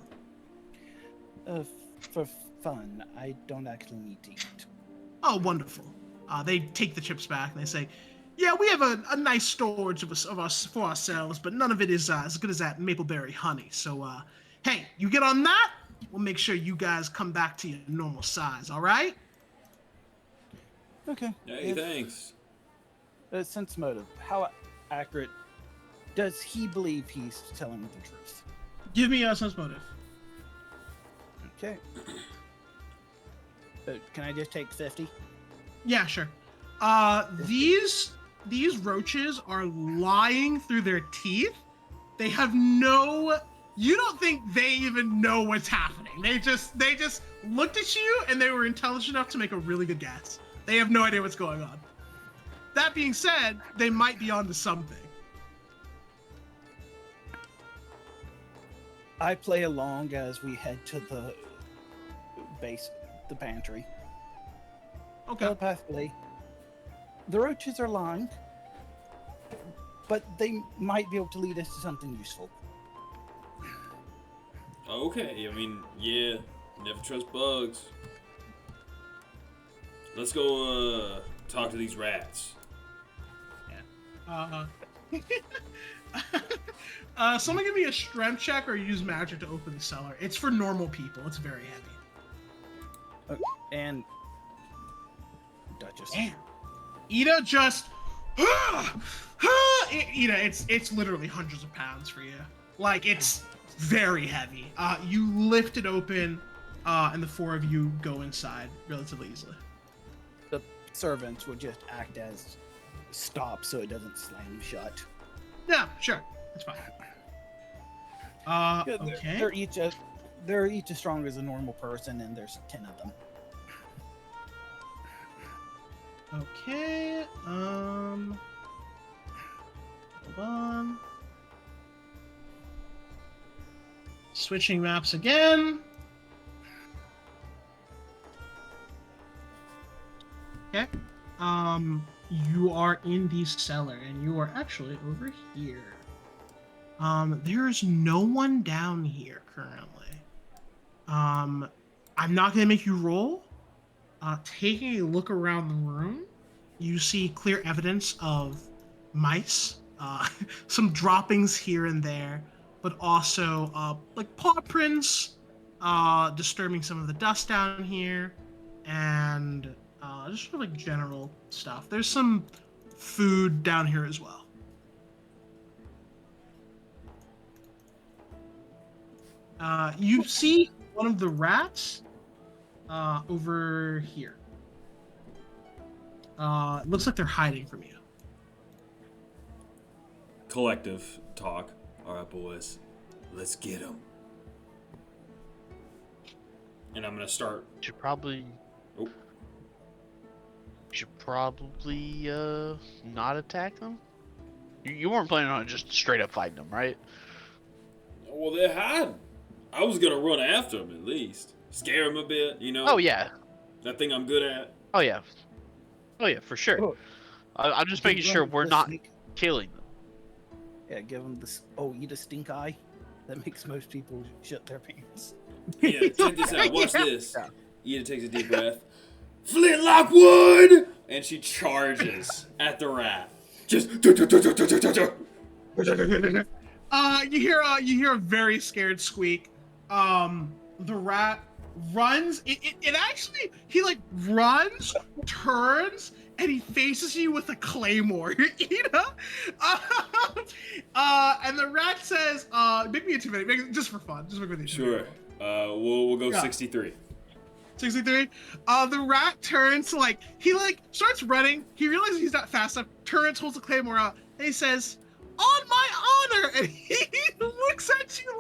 For fun. I don't actually need to eat. Oh, wonderful. They take the chips back and they say, "Yeah, we have a nice storage of us for ourselves, but none of it is as good as that mapleberry honey. So, hey, you get on that. We'll make sure you guys come back to your normal size. All right?" Okay. Hey, thanks. Sense motive. How accurate does he believe he's telling the truth? Give me a sense motive. Okay. Can I just take 50? Yeah, sure. These roaches are lying through their teeth. They have no. You don't think they even know what's happening. They just looked at you and they were intelligent enough to make a really good guess. They have no idea what's going on. That being said, they might be onto something. I play along as we head to the pantry. Okay. Telepathically, the roaches are lying, but they might be able to lead us to something useful. Okay, I mean, yeah, never trust bugs. Let's go talk to these rats. Someone give me a strength check or use magic to open the cellar. It's for normal people. It's very heavy. And Duchess. Damn. Ida just Ida, it's literally hundreds of pounds for you. Like, it's very heavy. You lift it open, and the four of you go inside relatively easily. The servants would just act as stop so it doesn't slam shut. Yeah, sure. That's fine. Okay. They're each They're each as strong as a normal person, and there's 10 of them. Okay. Hold on. Switching maps again. Okay. You are in the cellar, and you are actually over here. There's no one down here currently. I'm not gonna make you roll. Taking a look around the room, you see clear evidence of mice, some droppings here and there, but also like paw prints, disturbing some of the dust down here, and just sort of like general stuff. There's some food down here as well. You see one of the rats over here. It looks like they're hiding from you. Collective talk. All right, boys, let's get them. And I'm gonna start. Should probably. Oh. Should probably not attack them. You weren't planning on just straight up fighting them, right? Well, they're hiding. I was gonna run after them at least, scare them a bit, you know. Oh yeah. That thing I'm good at. Oh yeah. Oh yeah, for sure. Oh. I'm just making sure we're not killing them. Yeah, give them this. Oh, eat a stink eye. That makes most people shit their pants. Yeah, check this out. Watch this. Yeah. Ida takes a deep breath. Flintlock wood! And she charges at the rat. Just. You hear a very scared squeak. The rat runs. It actually, he like runs, turns, and he faces you with a claymore. You know? And the rat says, "Make me intimidate, make it just for fun, just make me Sure. We'll go 63. 63. The rat turns to he starts running. He realizes he's not fast enough. Turns, holds the claymore out, and he says, "On my honor!" And he looks at you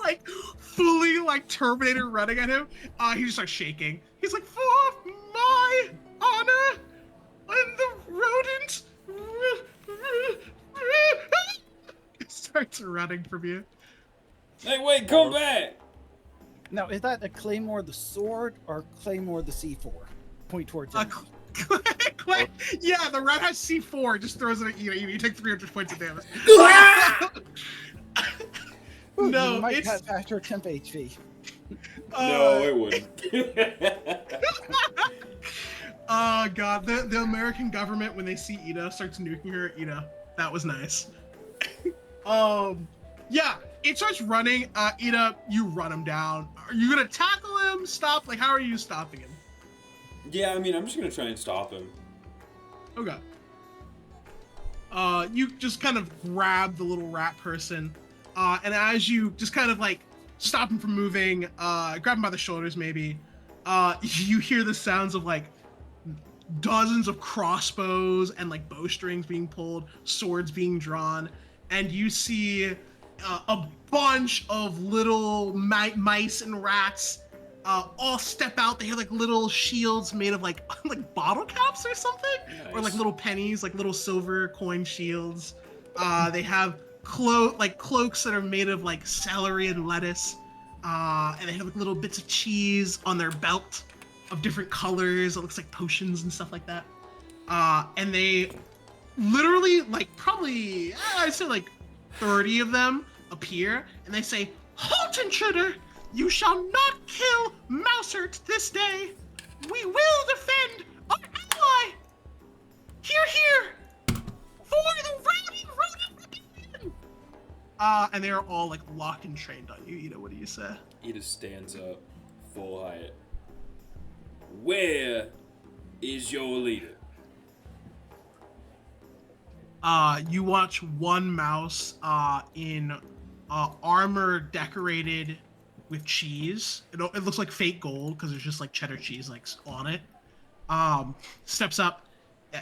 fully Terminator running at him. He just starts shaking. He's like, "For my honor and the rodent." He starts running from you. Hey, wait, come back! Now, is that a Claymore the sword or Claymore the C4? Point towards it. Yeah, the rat has C4. Just throws it at you. You take 300 points of damage. No, you might it's have faster temp HP. No, it wouldn't. Oh god, the American government, when they see Ida, starts nuking her. That was nice. Yeah, it starts running. Ida, you run him down. Are you gonna tackle him? Stop? How are you stopping him? Yeah, I mean, I'm just gonna try and stop him. Okay. You just kind of grab the little rat person, and as you just kind of stop him from moving, grab him by the shoulders maybe, you hear the sounds of dozens of crossbows and bowstrings being pulled, swords being drawn, and you see a bunch of little mice and rats all step out. They have little shields made of like bottle caps or something. Nice. Or little pennies, little silver coin shields. They have cloaks that are made of celery and lettuce, and they have little bits of cheese on their belt of different colors. It looks like potions and stuff like that. And they literally probably I'd say 30 of them appear, and they say, "Halt, intruder! You shall not kill Mousert this day. We will defend our ally. Here, for the rowdy rebellion." And they are all locked and trained on you. Ida, what do you say? Ida stands up, full height. Where is your leader? You watch one mouse in armor decorated with cheese. It looks like fake gold because there's just cheddar cheese on it. Steps up.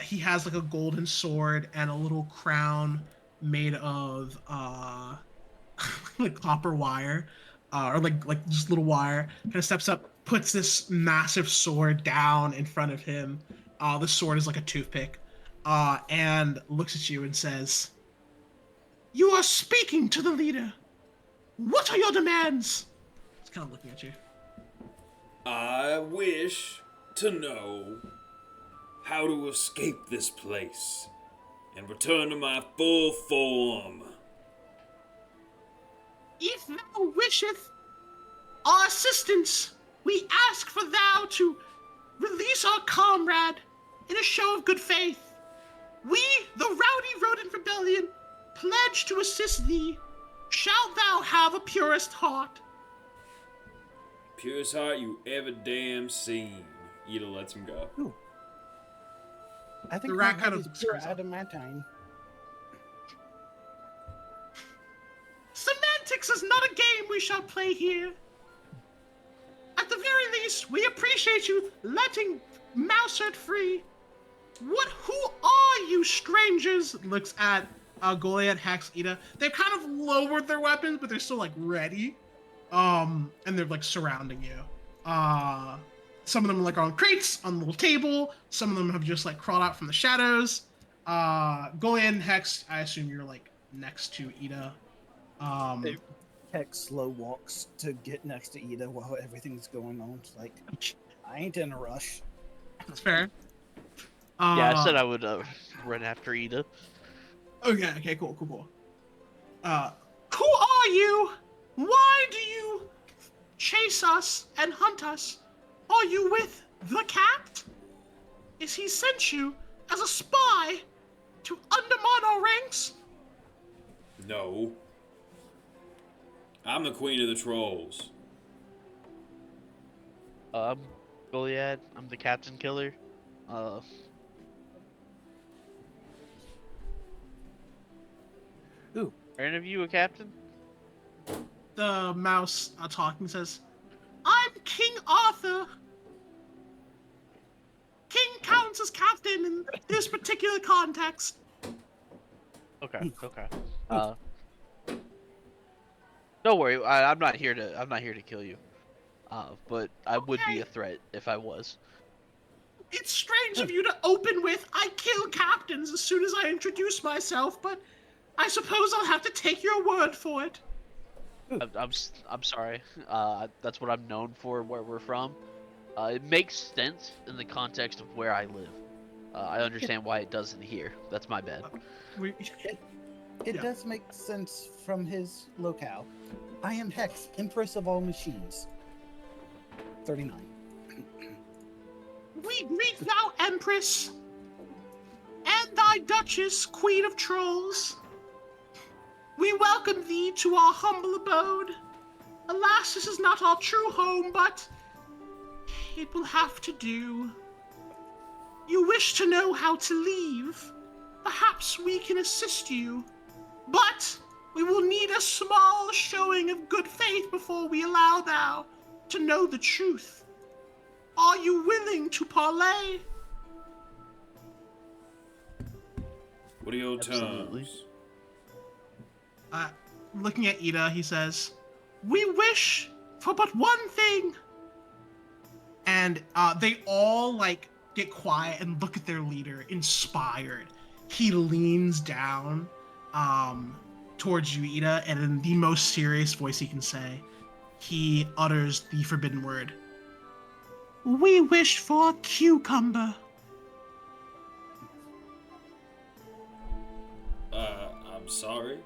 He has a golden sword and a little crown made of copper wire. or like just a little wire. Kind of steps up, puts this massive sword down in front of him. The sword is like a toothpick, and looks at you and says, "You are speaking to the leader. What are your demands?" He's kind of looking at you. I wish to know how to escape this place and return to my full form. If thou wisheth our assistance, we ask for thou to release our comrade in a show of good faith. We, the Rowdy Rodent Rebellion, pledge to assist thee. Shalt thou have a purest heart? Purest heart you ever damn seen. Ida lets him go. Ooh. I think The my rat kind head of is pure screams out. adamantine. Semantics is not a game we shall play here. At the very least, we appreciate you letting Mousert free. Who are you, strangers? Looks at Goliath, Hex, Ida. They've kind of lowered their weapons, but they're still like ready. And they're like surrounding you. Some of them are like on crates on the little table. Some of them have just like crawled out from the shadows. Goliath and Hex, I assume you're like next to Ida. Hex slow walks to get next to Ida while everything's going on. It's like, I ain't in a rush. That's fair. Yeah, I said I would run after Ida. Okay, cool. Who are you? Why do you chase us and hunt us? Are you with the cat? Is he sent you as a spy to undermine our ranks? No. I'm the queen of the trolls. Goliath, I'm the captain killer. Ooh. Are any of you a captain? The mouse talking says, I'm King Arthur. King counts as captain in this particular context. Okay. Don't worry, I'm not here to kill you. But I would be a threat if I was. It's strange of you to open with, I kill captains as soon as I introduce myself, but I suppose I'll have to take your word for it. I'm sorry. That's what I'm known for where we're from. It makes sense in the context of where I live. I understand why it doesn't here. That's my bad. It does make sense from his locale. I am Hex, Empress of all machines. 39. We greet thou, Empress, and thy Duchess, Queen of Trolls. We welcome thee to our humble abode. Alas, this is not our true home, but it will have to do. You wish to know how to leave? Perhaps we can assist you. But we will need a small showing of good faith before we allow thou to know the truth. Are you willing to parlay? What are your Absolutely. terms? Looking at Ida, he says, we wish for but one thing. And they all like get quiet and look at their leader, inspired. He leans down towards you, Ida, and in the most serious voice he can say, he utters the forbidden word. We wish for a cucumber. I'm sorry.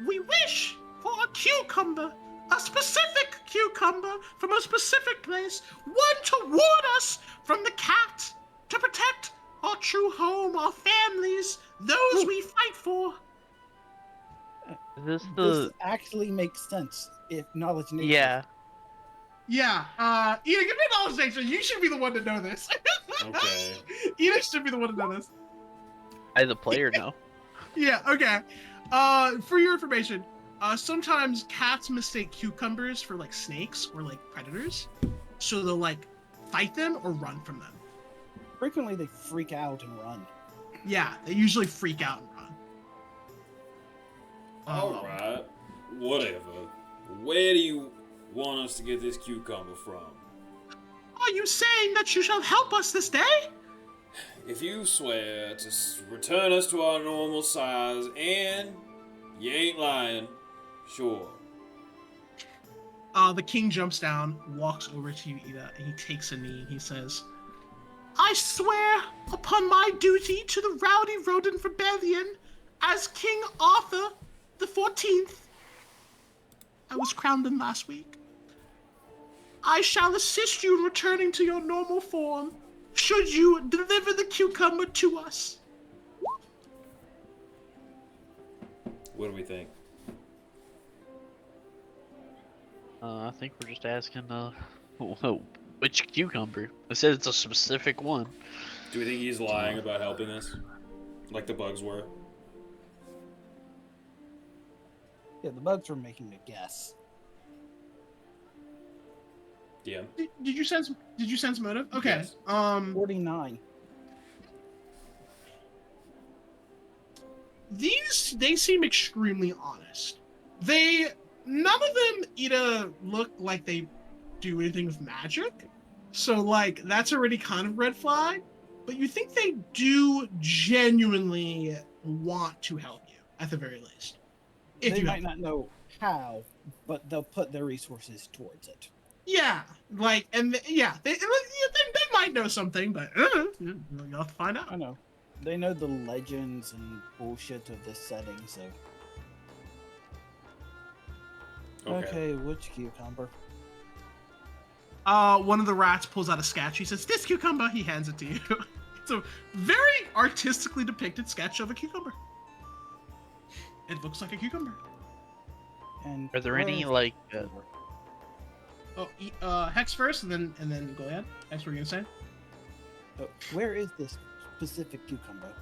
We wish for a cucumber, a specific cucumber from a specific place, one to warn us from the cat, to protect our true home, our families, those we fight for. This actually makes sense if knowledge nature. Yeah. Yeah, Ida, give me a knowledge nature. You should be the one to know this. Okay. Ida should be the one to know this. As a player, no. Yeah, okay. For your information, sometimes cats mistake cucumbers for like snakes or like predators, so they'll like fight them or run from them. Frequently they freak out and run. Yeah, they usually freak out and run. Alright. Whatever. Where do you want us to get this cucumber from? Are you saying that you shall help us this day? If you swear to return us to our normal size and you ain't lying, sure. The king jumps down, walks over to you, Ida, and he takes a knee. He says, I swear upon my duty to the rowdy rodent rebellion as King Arthur the 14th. I was crowned in last week. I shall assist you in returning to your normal form should you deliver the cucumber to us. What do we think? I think we're just asking, which cucumber? I said it's a specific one. Do we think he's lying about helping us? Like the bugs were? Yeah, the bugs were making a guess. Yeah. Did you sense motive? Okay. Yes. 49. They seem extremely honest. None of them either look like they do anything with magic. So like that's already kind of red flag. But you think they do genuinely want to help you, at the very least. If They you might not know how, but they'll put their resources towards it. Yeah, like, and they might know something, but you'll have to find out. I know. They know the legends and bullshit of this setting, so. Okay, which cucumber? One of the rats pulls out a sketch. He says, "This cucumber." He hands it to you. It's a very artistically depicted sketch of a cucumber. It looks like a cucumber. And Are there where any is like? the cucumber? Hex first, and then go ahead. Hex, what are you gonna say? Where is this specific cucumber?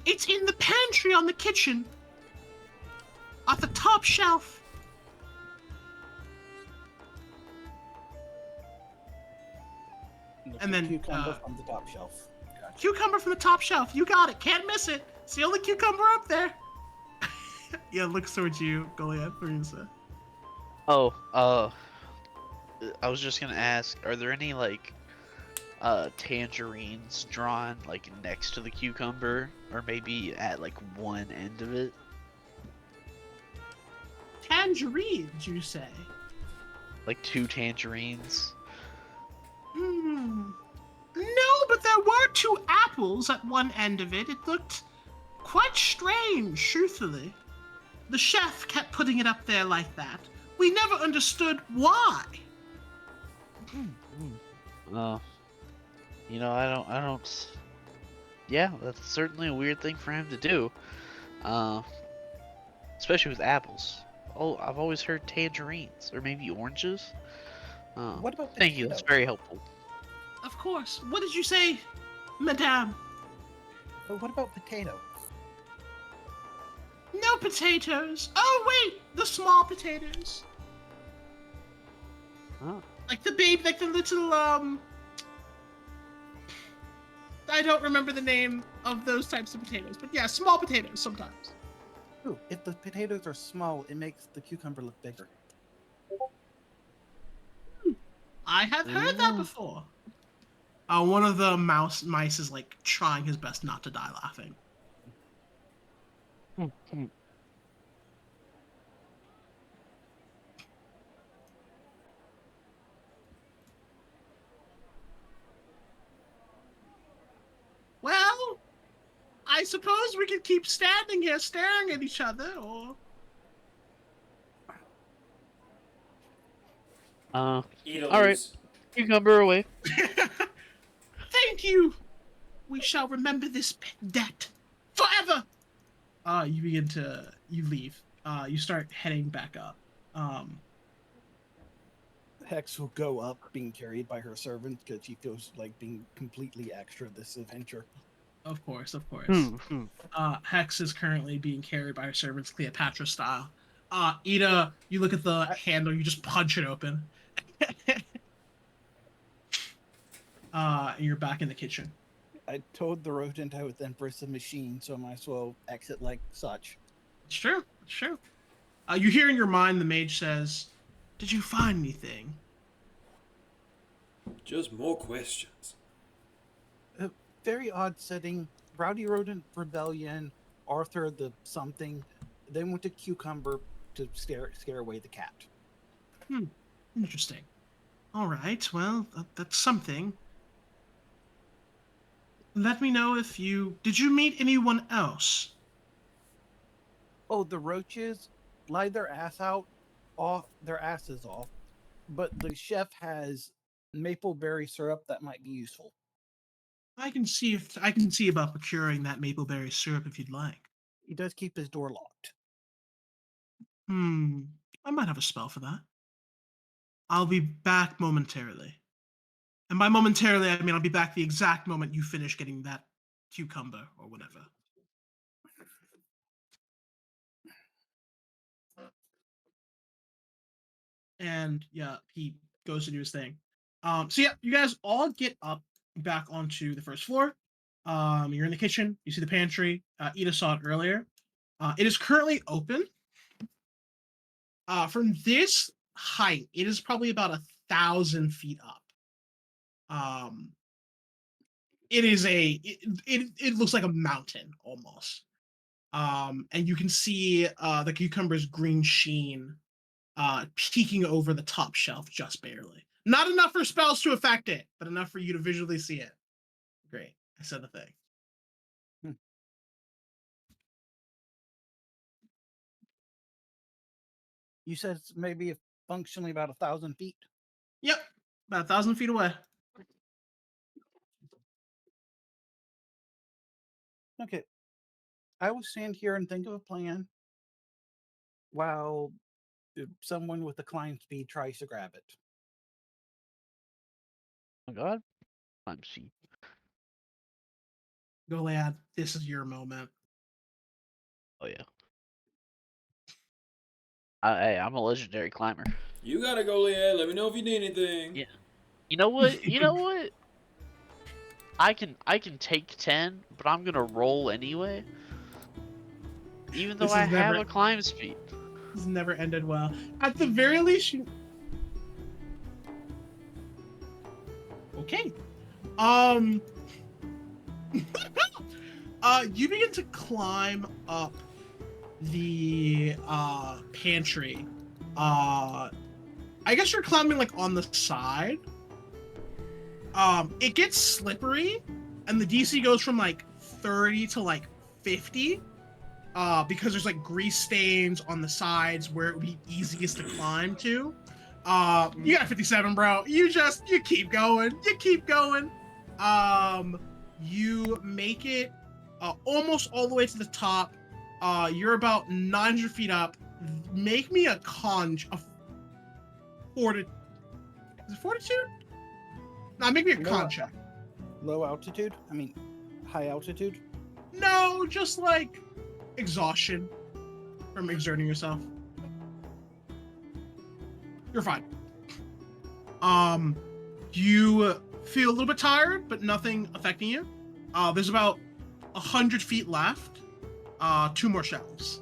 It's in the pantry on the kitchen, at the top shelf. And then, cucumber from the top shelf. Cucumber from the top shelf. You got it. Can't miss it. It's the only cucumber up there. Yeah, looks towards you. Go ahead. What are you gonna say? Oh, I was just gonna ask, are there any like tangerines drawn like next to the cucumber, or maybe at like one end of it? Tangerines, you say? Like 2 tangerines? No, but there were 2 apples at one end of it. It looked quite strange, truthfully. The chef kept putting it up there like that. We never understood why. You know, I don't. Yeah, that's certainly a weird thing for him to do. Especially with apples. Oh, I've always heard tangerines, or maybe oranges. What about Thank you, that's very helpful. Of course. What did you say, madame? What about potato? No potatoes. Oh, wait, the small potatoes. Oh. Like the baby, like the little, I don't remember the name of those types of potatoes, but yeah, small potatoes sometimes. Ooh, if the potatoes are small, it makes the cucumber look bigger. I have heard that before. One of the mice is like trying his best not to die laughing. Well, I suppose we could keep standing here staring at each other, or... Alright. Cucumber away. Thank you! We shall remember this debt forever! You leave. You start heading back up. Hex will go up, being carried by her servant, because she feels like being completely extra this adventure. Of course. Hex is currently being carried by her servants, Cleopatra style. Ida, you look at the handle, you just punch it open. You're back in the kitchen. I told the rodent I was Empress of Machine, so I might as well exit like such. It's true. You hear in your mind the mage says, Did you find anything? Just more questions. Very odd setting. Rowdy Rodent Rebellion, Arthur the something. Then went to Cucumber to scare away the cat. Interesting. All right, well, that's something. Let me know if you... Did you meet anyone else? Oh, the roaches lied their asses off. But the chef has maple berry syrup that might be useful. I can see about procuring that mapleberry syrup if you'd like. He does keep his door locked. I might have a spell for that. I'll be back momentarily. And by momentarily, I mean I'll be back the exact moment you finish getting that cucumber or whatever. And yeah, he goes to do his thing. So yeah, you guys all get up back onto the first floor. You're in the kitchen. You see the pantry. Ida saw it earlier. It is currently open. From this height, it is probably about 1,000 feet up. It is it looks like a mountain almost. And you can see the cucumber's green sheen peeking over the top shelf just barely. Not enough for spells to affect it, but enough for you to visually see it. Great. I said the thing. You said it's maybe functionally about 1,000 feet. Yep. About 1,000 feet away. Okay. I will stand here and think of a plan while someone with a climb speed tries to grab it. Oh my god. I'm sheep. Goliath, this is your moment. Oh yeah. Hey, I'm a legendary climber. You gotta go, Leah. Let me know if you need anything. Yeah. You know what? You know what? I can take 10, but I'm gonna roll anyway. Even though This I is have never- a climb speed. This never ended well. At the very least, you... Okay. You begin to climb up the pantry. I guess you're climbing like on the side. It gets slippery, and the DC goes from like 30 to like 50. Because there's like grease stains on the sides where it would be easiest to climb to. You got 57, bro. You keep going. You keep going. You make it almost all the way to the top. You're about 900 feet up. Make me a fortitude. Is it fortitude? No, make me a con check. Low altitude? I mean, high altitude? No, just like exhaustion from exerting yourself. You're fine. You feel a little bit tired, but nothing affecting you. There's about 100 feet left. 2 more shelves.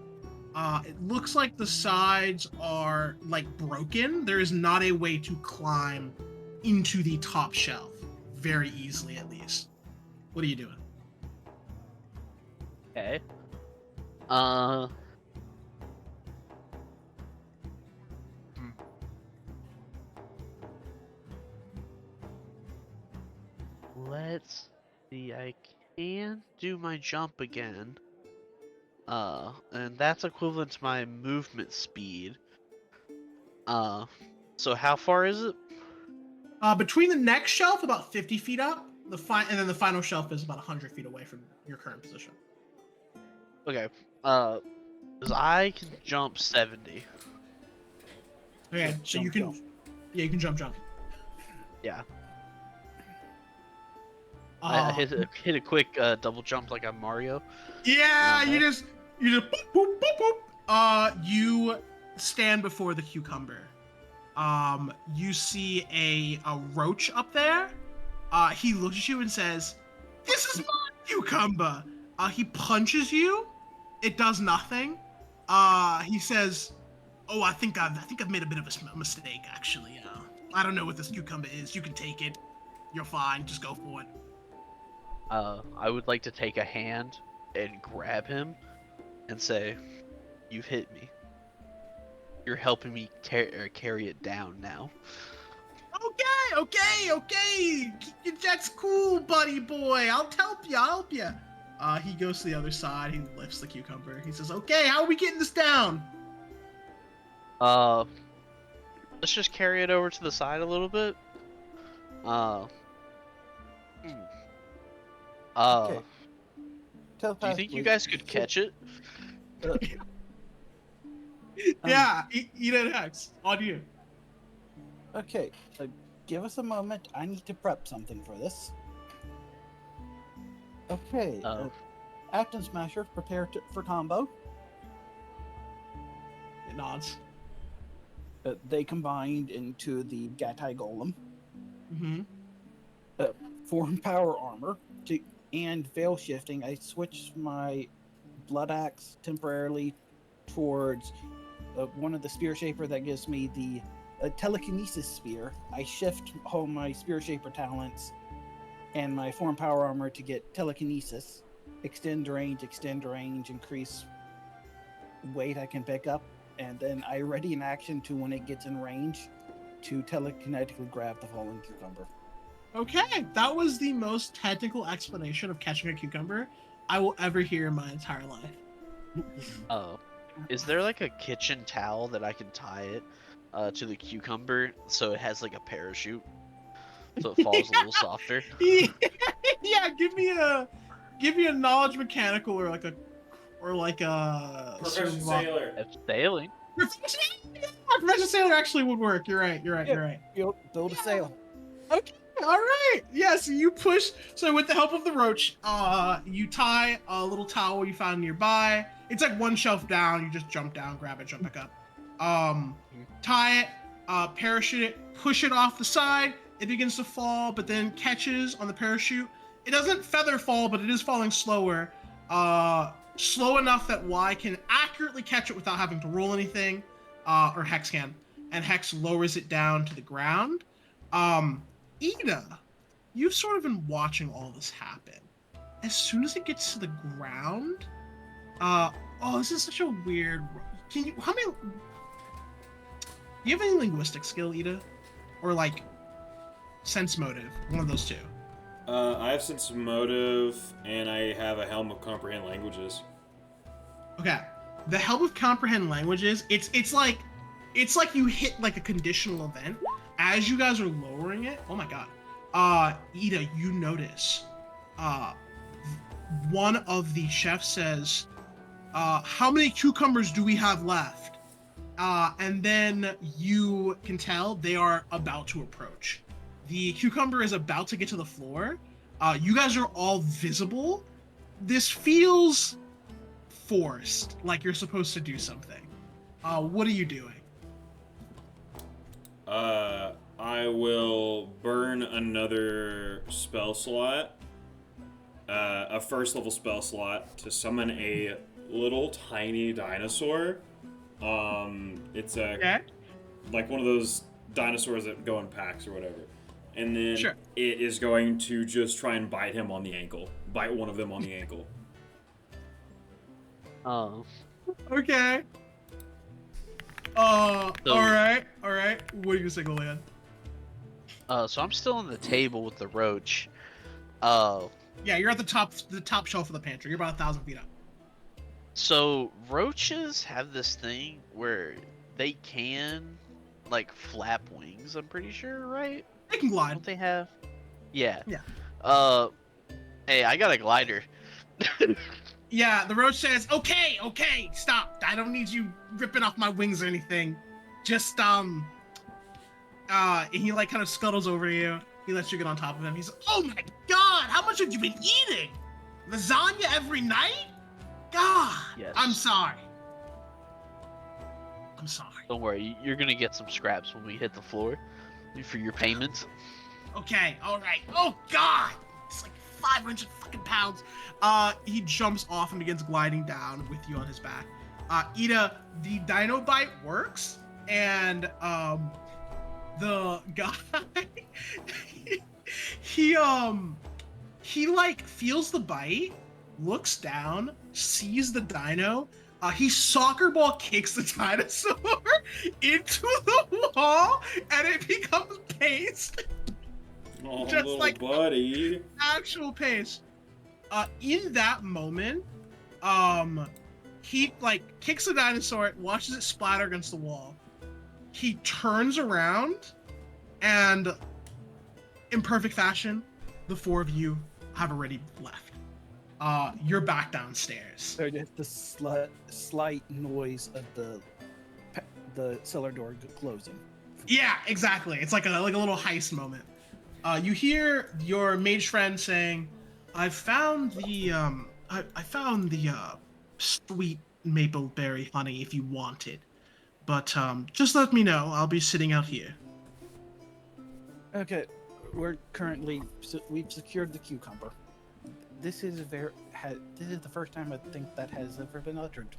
It looks like the sides are like broken. There is not a way to climb into the top shelf very easily, at least. What are you doing? Okay. Let's see. I can do my jump again. And that's equivalent to my movement speed. So how far is it? Between the next shelf, about 50 feet up. And then the final shelf is about 100 feet away from your current position. Okay. Because I can jump 70. Okay, so you can, you can jump. Yeah. I hit a quick double jump like I'm Mario. Yeah, you just boop, boop, boop, boop. You stand before the cucumber. You see a roach up there. He looks at you and says, "This is my cucumber." He punches you. It does nothing. He says, Oh, I think I've made a bit of a mistake, actually. I don't know what this cucumber is. You can take it. You're fine. Just go for it. I would like to take a hand and grab him and say, "You've hit me. You're helping me carry it down now." Okay. That's cool, buddy boy. I'll help you. He goes to the other side. He lifts the cucumber. He says, "Okay, how are we getting this down?" Uh, let's just carry it over to the side a little bit. Hmm. Okay. Do you think you guys could catch it? Yeah, eat it, Hex. On you. Okay, give us a moment. I need to prep something for this. Okay, Atom Smasher, prepare for combo. It nods. They combined into the Gatai Golem. Mm-hmm. Form Power Armor and Veil Shifting. I switched my Blood Axe temporarily towards one of the Spear Shaper that gives me the Telekinesis Spear. I shift home my Spear Shaper talents and my Form Power Armor to get Telekinesis. Extend range, increase weight I can pick up, and then I ready an action to when it gets in range to telekinetically grab the fallen cucumber. Okay, that was the most technical explanation of catching a cucumber I will ever hear in my entire life. Is there like a kitchen towel that I can tie it to the cucumber so it has like a parachute, so it falls a little softer? Yeah, give me a knowledge mechanical or like a Profession Sailor. It's sailing. Profession Sailor actually would work. You're right. Build a sail. Okay, all right. Yeah, so you push. So with the help of the roach, you tie a little towel you found nearby. It's like one shelf down. You just jump down, grab it, jump back up. Tie it, parachute it, push it off the side. It begins to fall, but then catches on the parachute. It doesn't feather fall, but it is falling slower. Slow enough that Y can accurately catch it without having to roll anything, or Hex can. And Hex lowers it down to the ground. Ida, you've sort of been watching all this happen. As soon as it gets to the ground, this is such a weird. Do you have any linguistic skill, Ida, or like sense motive? One of those two. I have sense motive, and I have a helm of comprehend languages. Okay, the help of comprehend languages. It's like you hit like a conditional event as you guys are lowering it. Oh my god, Ida, you notice, one of the chefs says, "How many cucumbers do we have left?" And then you can tell they are about to approach. The cucumber is about to get to the floor. You guys are all visible. This feels forced, like you're supposed to do something. What are you doing? I will burn another spell slot, a first level spell slot, to summon a little tiny dinosaur. It's like one of those dinosaurs that go in packs or whatever. And then it is going to just try and bite him on the ankle. Bite one of them on the ankle. Oh. Okay. All right. What are you gonna say, Goliath? So I'm still on the table with the roach. Yeah, you're at the top shelf of the pantry. You're about 1,000 feet up. So roaches have this thing where they can like flap wings, I'm pretty sure, right? They can glide. Don't they have? Yeah. Yeah. Hey, I got a glider. Yeah, the roach says, okay, stop. I don't need you ripping off my wings or anything. Just, he like kind of scuttles over to you. He lets you get on top of him. He's like, oh my god, how much have you been eating? Lasagna every night? God, Yes. I'm sorry. Don't worry, you're gonna get some scraps when we hit the floor for your payments. Okay, all right. Oh god, it's like 500 fucking pounds. He jumps off and begins gliding down with you on his back. Ida, the dino bite works, and the guy he like feels the bite, looks down, sees the dino. He soccer ball kicks the dinosaur into the wall, and it becomes paste. Oh, Just little like buddy. actual paste. In that moment, he like kicks the dinosaur, watches it splatter against the wall. He turns around, and in perfect fashion, the four of you have already left. You're back downstairs. So just the slight noise of the cellar door closing. Yeah, exactly. It's like a little heist moment. You hear your mage friend saying, "I found the sweet maple berry honey if you want it, but just let me know. I'll be sitting out here." Okay, we've secured the cucumber. This is the first time I think that has ever been uttered.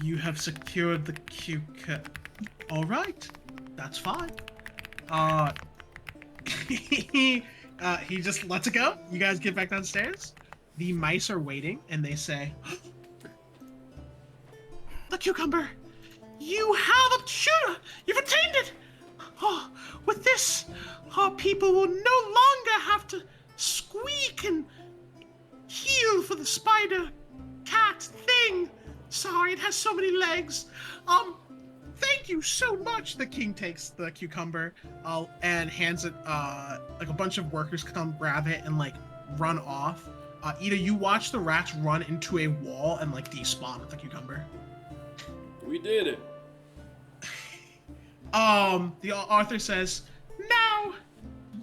You have secured the cucumber. All right, that's fine. He just lets it go. You guys get back downstairs. The mice are waiting, and they say, "The cucumber! You've attained it! Oh, with this, people will no longer have to squeak and heal for the spider cat thing. Sorry, it has so many legs. Thank you so much." The king takes the cucumber and hands it. Like a bunch of workers come grab it and like run off. Ida, you watch the rats run into a wall and like despawn with the cucumber. We did it. The Arthur says, "Now,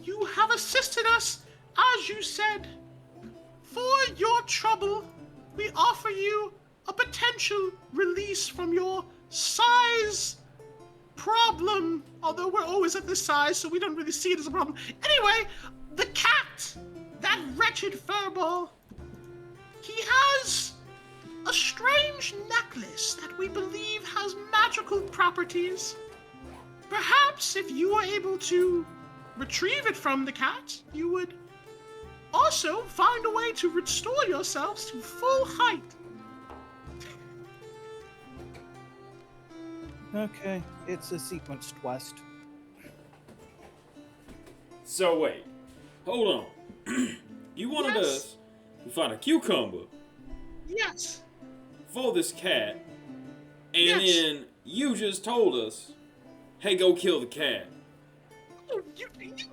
you have assisted us, as you said. For your trouble, we offer you a potential release from your size problem. Although we're always at this size, so we don't really see it as a problem. Anyway, the cat, that wretched furball, he has a strange necklace that we believe has magical properties. Perhaps if you were able to retrieve it from the cat, you would also find a way to restore yourselves to full height." Okay, it's a sequenced quest. So wait, hold on. You wanted Yes. us to find a cucumber Yes. for this cat, and Yes. then you just told us, "Hey, go kill the cat." Oh, you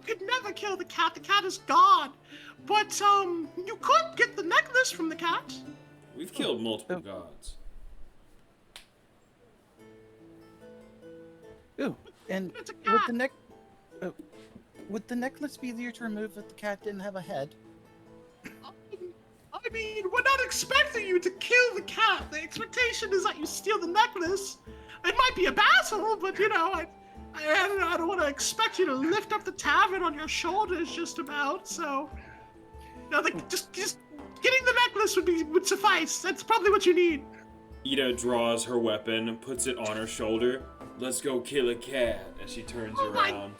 could never kill the cat. The cat is God. But, you could get the necklace from the cat. We've killed multiple gods. Ooh, and It's a would cat. would the necklace be easier to remove if the cat didn't have a head? I mean, we're not expecting you to kill the cat. The expectation is that you steal the necklace. It might be a battle, but you know, I don't want to expect you to lift up the tavern on your shoulders just about. So, no, just getting the necklace would suffice. That's probably what you need. Ida draws her weapon, puts it on her shoulder. "Let's go kill a cat," as she turns Oh my- around.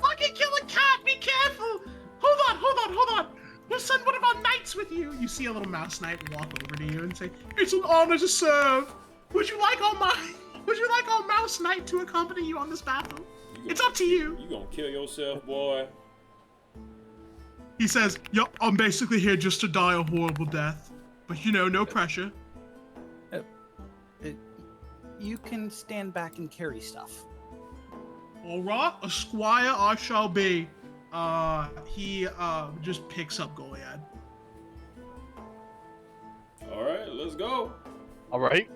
Fucking kill a cat! Be careful! Hold on! We'll send one of our knights with you. You see a little mouse knight walk over to you and say, "It's an honor to serve. Would you like our mouse knight to accompany you on this battle? It's up to you." You gonna kill yourself, boy? He says, "Yup, I'm basically here just to die a horrible death. But you know, no pressure." You can stand back and carry stuff. All right, a squire I shall be. He just picks up Goliad. All right, let's go. All right.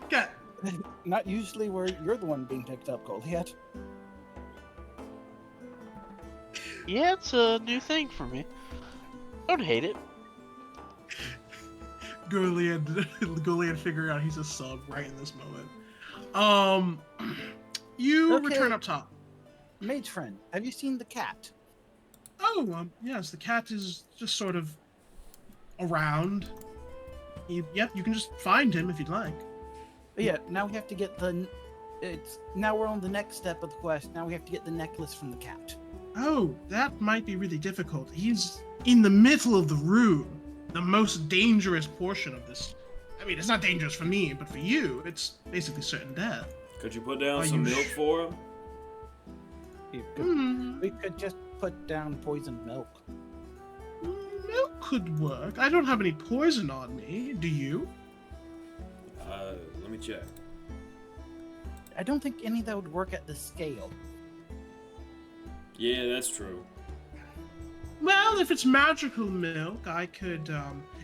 Okay. Not usually where you're the one being picked up, Goliath. Yeah, it's a new thing for me. Don't hate it. Goliad figuring out he's a sub right in this moment. You Okay. return up top. Mage friend, have you seen the cat? Oh, yes, the cat is just sort of around. Yep, you can just find him if you'd like. But yeah, now we have to get now we're on the next step of the quest. Now we have to get the necklace from the cat. Oh, that might be really difficult. He's in the middle of the room, the most dangerous portion of this. I mean, it's not dangerous for me, but for you, it's basically certain death. Could you put down Are some you milk for him? We could just put down poisoned milk. Milk could work. I don't have any poison on me. Do you? Let me check. I don't think any that would work at the scale. Yeah, that's true. Well, if it's magical milk, I could,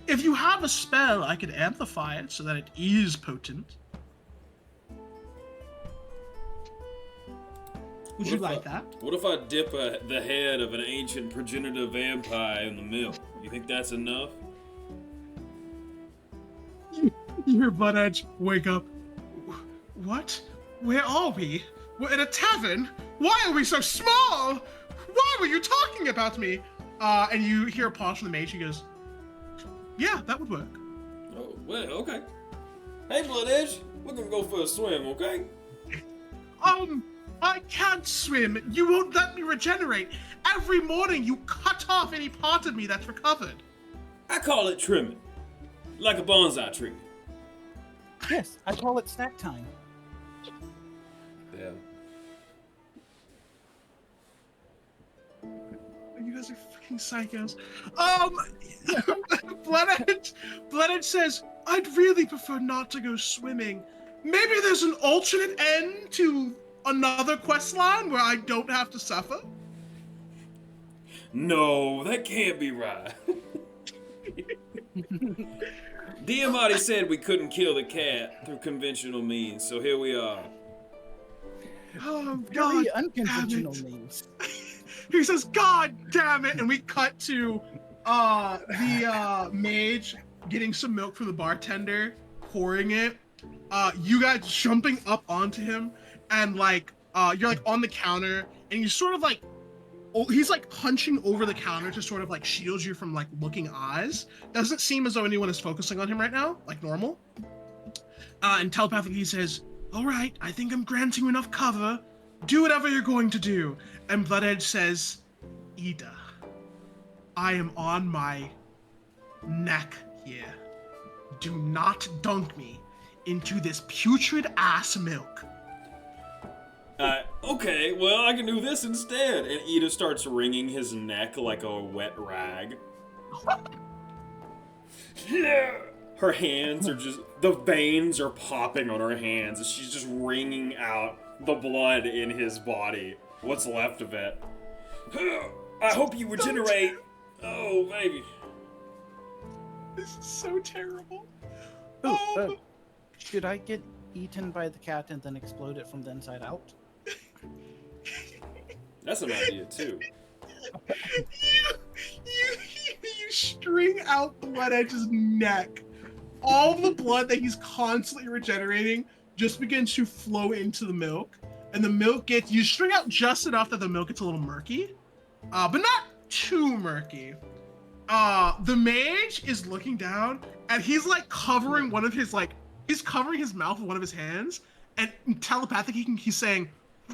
if you have a spell, I could amplify it so that it is potent. Would you like that? What if I dip the head of an ancient progenitor vampire in the milk? You think that's enough? You hear Blood Edge wake up. What? Where are we? We're in a tavern? Why are we so small? Why were you talking about me? And you hear a pause from the mage. He goes, yeah, that would work. Oh, well, okay. Hey, Blood Edge, we're gonna go for a swim, okay? I can't swim. You won't let me regenerate. Every morning you cut off any part of me that's recovered. I call it trimming. Like a bonsai tree. Yes, I call it snack time. Yeah. You guys are freaking psychos. Blood Edge says, I'd really prefer not to go swimming. Maybe there's an alternate end to another quest line where I don't have to suffer? No, that can't be right. DM already said we couldn't kill the cat through conventional means, so here we are. Oh, God. Very unconventional means. He says, God damn it! And we cut to the mage getting some milk from the bartender, pouring it. You guys jumping up onto him, and you're like on the counter, and you sort of like, he's like hunching over the counter to sort of like shield you from like looking eyes. Doesn't seem as though anyone is focusing on him right now, like normal. And telepathically he says, all right, I think I'm granting you enough cover. Do whatever you're going to do. And Blood Edge says, Ida, I am on my neck here. Do not dunk me into this putrid ass milk. Okay, well, I can do this instead. And Ida starts wringing his neck like a wet rag. Her hands are just, the veins are popping on her hands, and she's just wringing out the blood in his body. What's left of it. I hope you regenerate. Oh, baby. This is so terrible. Should I get eaten by the cat and then explode it from the inside out? That's an idea, too. You string out Blood Edge's neck. All the blood that he's constantly regenerating just begins to flow into the milk. And the milk you string out just enough that the milk gets a little murky. But not too murky. The mage is looking down, and he's like covering he's covering his mouth with one of his hands, and telepathic he's saying,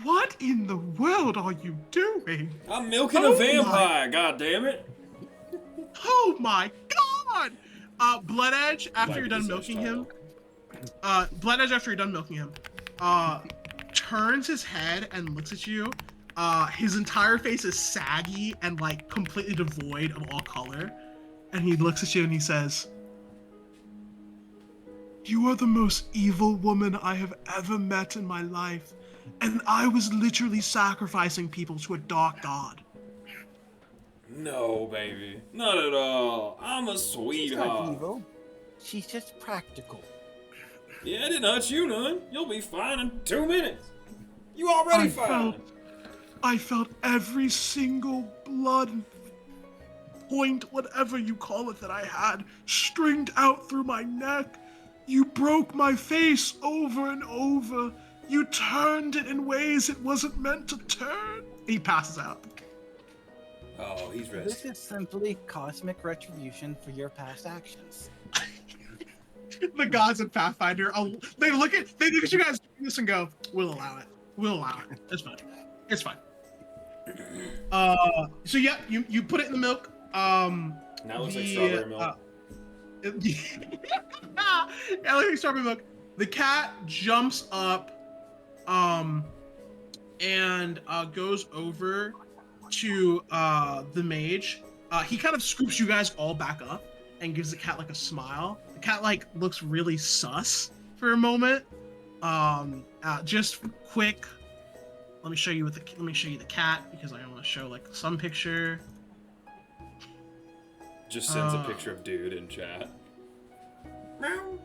what in the world are you doing? I'm milking a vampire, goddammit. Oh my god! Blood Edge, after you're done milking him, turns his head and looks at you. His entire face is saggy and like completely devoid of all color. And he looks at you and he says, you are the most evil woman I have ever met in my life. And I was literally sacrificing people to a dark god. No, baby. Not at all. I'm a She's sweetheart. not evil. She's just practical. Yeah, I didn't hurt you none. You'll be fine in 2 minutes. You already fine. I felt every single blood point, whatever you call it, that I had stringed out through my neck. You broke my face over and over. You turned it in ways it wasn't meant to turn. He passes out. Oh, he's This resting. is simply cosmic retribution for your past actions. The gods in Pathfinder, they look at you guys doing this and go, "We'll allow it. We'll allow it. It's fine. It's fine." So yeah, you put it in the milk. Now it looks like strawberry milk. Yeah, it looks like strawberry milk. The cat jumps up, and goes over to the mage. He kind of scoops you guys all back up and gives the cat like a smile. The cat like looks really sus for a moment. Just quick. Let me show you the cat because I want to show like some picture. Just sends a picture of dude in chat. Hold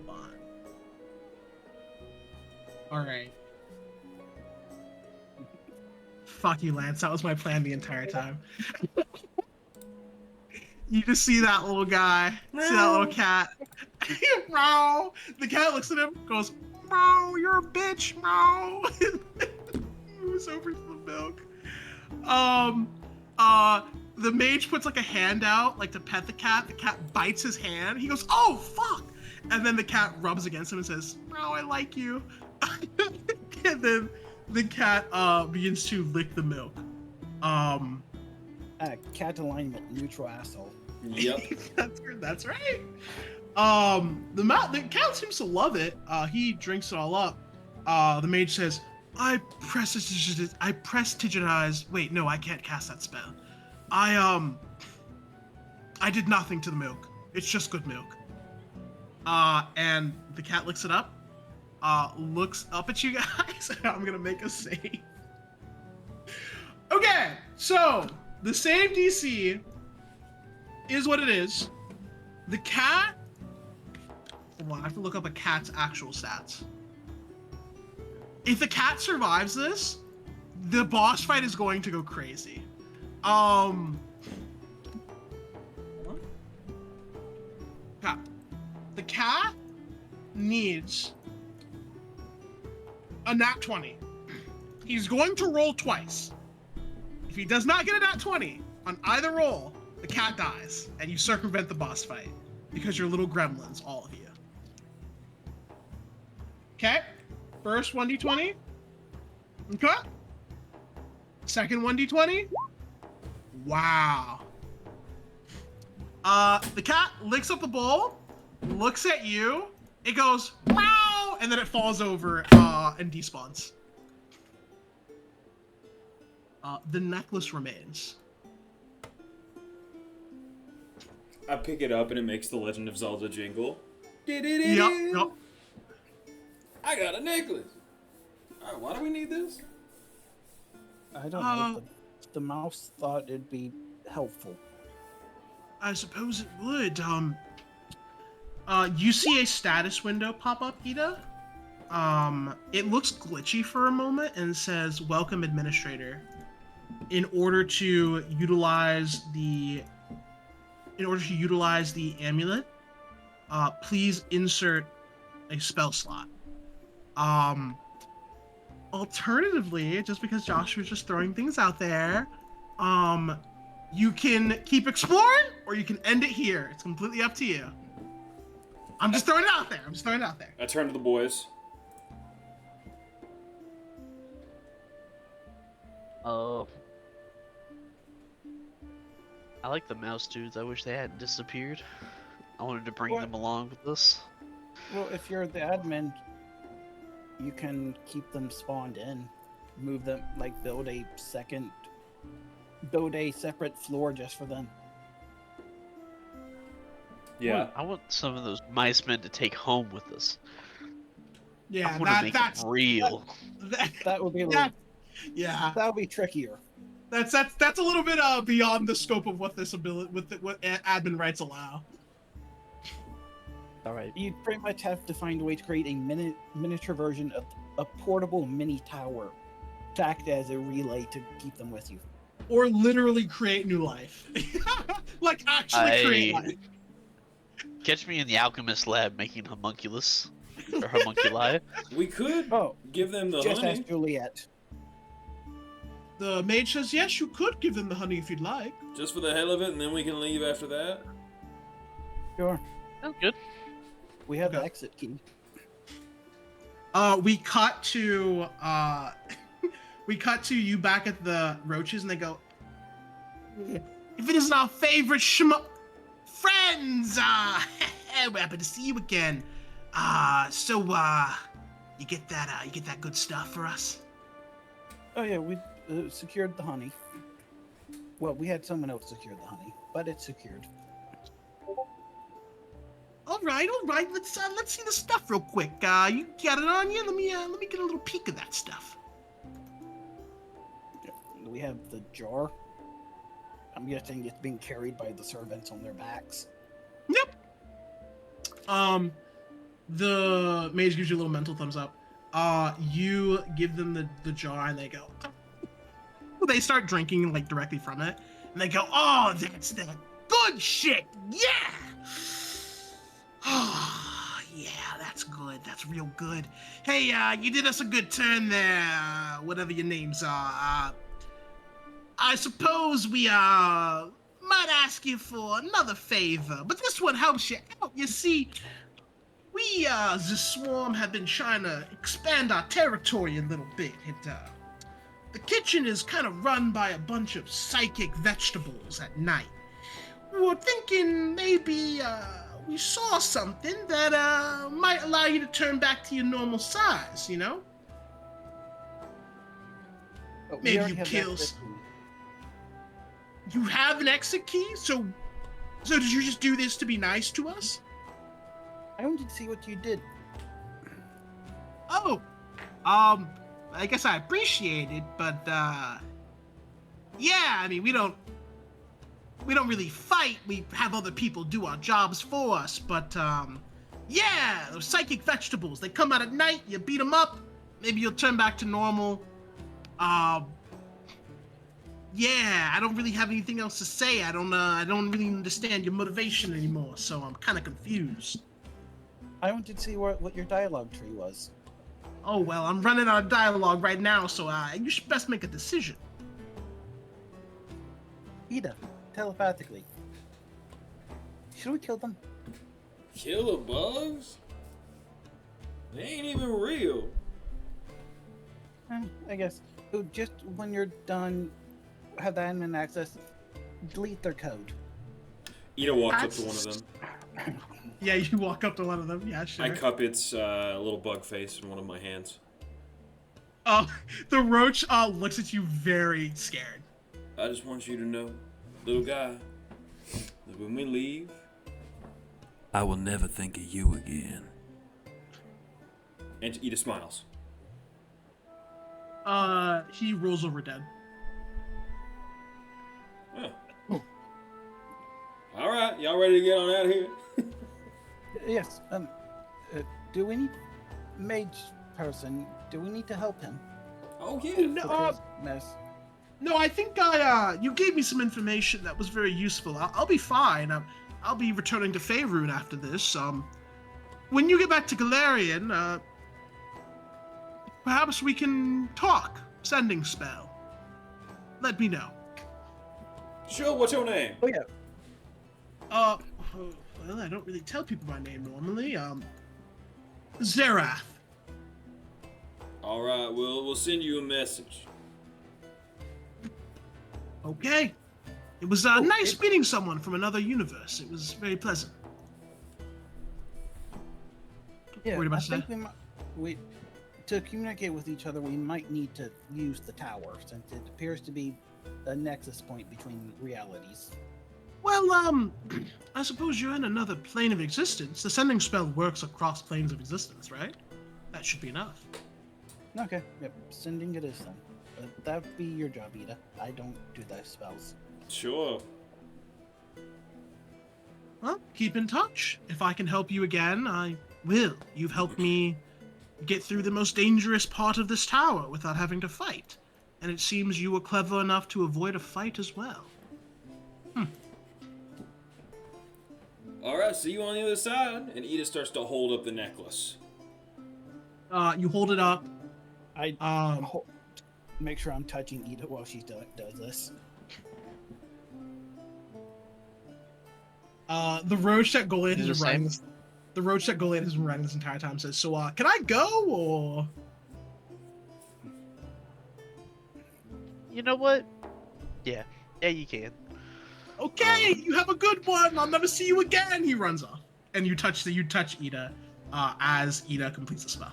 on. All right. Fuck you, Lance. That was my plan the entire time. You just see that little guy, see that little cat. Meow. The cat looks at him, goes, "Meow, you're a bitch, meow." Moves over to the milk. The mage puts like a hand out, like to pet the cat. The cat bites his hand. He goes, "Oh, fuck!" And then the cat rubs against him and says, "Meow, I like you." And then the cat begins to lick the milk. Cat alignment, neutral asshole. Yep. That's right. The cat seems to love it. He drinks it all up. The mage says, I prestidigitize. Wait, no, I can't cast that spell. I did nothing to the milk. It's just good milk. And the cat licks it up. Looks up at you guys. I'm gonna make a save. Okay, so the same DC is what it is. The cat. Hold on, I have to look up a cat's actual stats. If the cat survives this, the boss fight is going to go crazy. The cat needs a nat 20. He's going to roll twice. If he does not get a nat 20 on either roll, the cat dies, and you circumvent the boss fight because you're little gremlins, all of you. Okay, first 1d20. Okay. Second 1d20. Wow. The cat licks up the bowl, looks at you, it goes, wow, and then it falls over and despawns. The necklace remains. I pick it up and it makes the Legend of Zelda jingle. Yep. I got a necklace. Alright, why do we need this? I don't know. The mouse thought it'd be helpful. I suppose it would. You see a status window pop up, Ida. It looks glitchy for a moment and says, "Welcome, administrator. In order to utilize the amulet, please insert a spell slot." Alternatively, just because Josh was just throwing things out there, you can keep exploring or you can end it here. It's completely up to you. I'm just throwing it out there. I turn to the boys. I like the mouse dudes. I wish they hadn't disappeared. I wanted to bring them along with us. Well, if you're the admin, you can keep them spawned in, move them, like build a separate floor just for them. Yeah. I want some of those mice men to take home with us. Yeah, I want to make it real. That would be a little, yeah. that would be trickier. That's a little bit beyond the scope of what this ability what admin rights allow. All right, you'd pretty much have to find a way to create a miniature version of a portable mini tower to act as a relay to keep them with you. Or literally create new life. Like actually create life. Catch me in the alchemist lab making homunculus or homunculi. We could give them the just honey. ask Juliet. The mage says, yes, you could give them the honey if you'd like. Just for the hell of it, and then we can leave after that? Sure. Oh, good. We have the Okay. exit key. We cut to we cut to you back at the roaches, and they go, "If it isn't our favorite friends, we're happy to see you again. So you get that good stuff for us?" Oh yeah, we secured the honey. Well, we had someone else secure the honey, but it's secured. All right. Let's see the stuff real quick. You got it on you? Let me get a little peek of that stuff. We have the jar. I'm guessing it's being carried by the servants on their backs. Yep. The mage gives you a little mental thumbs up. You give them the jar, and they go. They start drinking like directly from it, and they go, "Oh, that's that good shit, yeah." Oh, yeah, that's good. That's real good. Hey, you did us a good turn there. Whatever your names are. I suppose we might ask you for another favor, but this one helps you out. You see, we the swarm have been trying to expand our territory a little bit. The kitchen is kind of run by a bunch of psychic vegetables at night. We were thinking maybe we saw something that might allow you to turn back to your normal size, you know? But we Maybe already you have kill. the exit key. You have an exit key, so did you just do this to be nice to us? I wanted to see what you did. Oh, I guess I appreciate it, but yeah, I mean we don't really fight. We have other people do our jobs for us, but yeah, those psychic vegetables, they come out at night. You beat them up, maybe you'll turn back to normal. Yeah, I don't really have anything else to say. I don't really understand your motivation anymore, so I'm kind of confused. I wanted to see what your dialogue tree was. Oh well, I'm running out of dialogue right now, so you should best make a decision. Ida, telepathically. Should we kill them? Killer bugs? They ain't even real. I guess. So just when you're done, have the admin access, delete their code. Ida walks up to one of them. Yeah, you walk up to one of them. Yeah, sure. I cup its little bug face in one of my hands. The roach looks at you very scared. I just want you to know, little guy, that when we leave, I will never think of you again. And Ida smiles. He rolls over dead. Oh. All right, y'all ready to get on out of here? Yes. Do we need mage person? Do we need to help him? Oh yeah. with No, his mess? no, I think you gave me some information that was very useful. I'll be fine. I'll be returning to Faerun after this. When you get back to Galarian, perhaps we can talk. Sending spell. Let me know. Sure. What's your name? Oh yeah. Well, I don't really tell people my name normally. Zerath. All right. We'll send you a message. Okay. It was nice meeting someone from another universe. It was very pleasant. Yeah. What about I think we to communicate with each other, we might need to use the tower since it appears to be a nexus point between realities. Well, I suppose you're in another plane of existence. The sending spell works across planes of existence, right? That should be enough. Okay. Yep. Sending it is then. That would be your job, Ida. I don't do those spells. Sure. Well, keep in touch. If I can help you again, I will. You've helped me get through the most dangerous part of this tower without having to fight. And it seems you were clever enough to avoid a fight as well. All right. See you on the other side. And Ida starts to hold up the necklace. You hold it up. Make sure I'm touching Ida while she does this. The roach that Goliath Is has it been riding the this. The roach that Goliath has been riding this entire time says, "So, can I go or?" You know what? Yeah, you can. Okay, you have a good one. I'll never see you again. He runs off, and you touch Ida, as Ida completes the spell.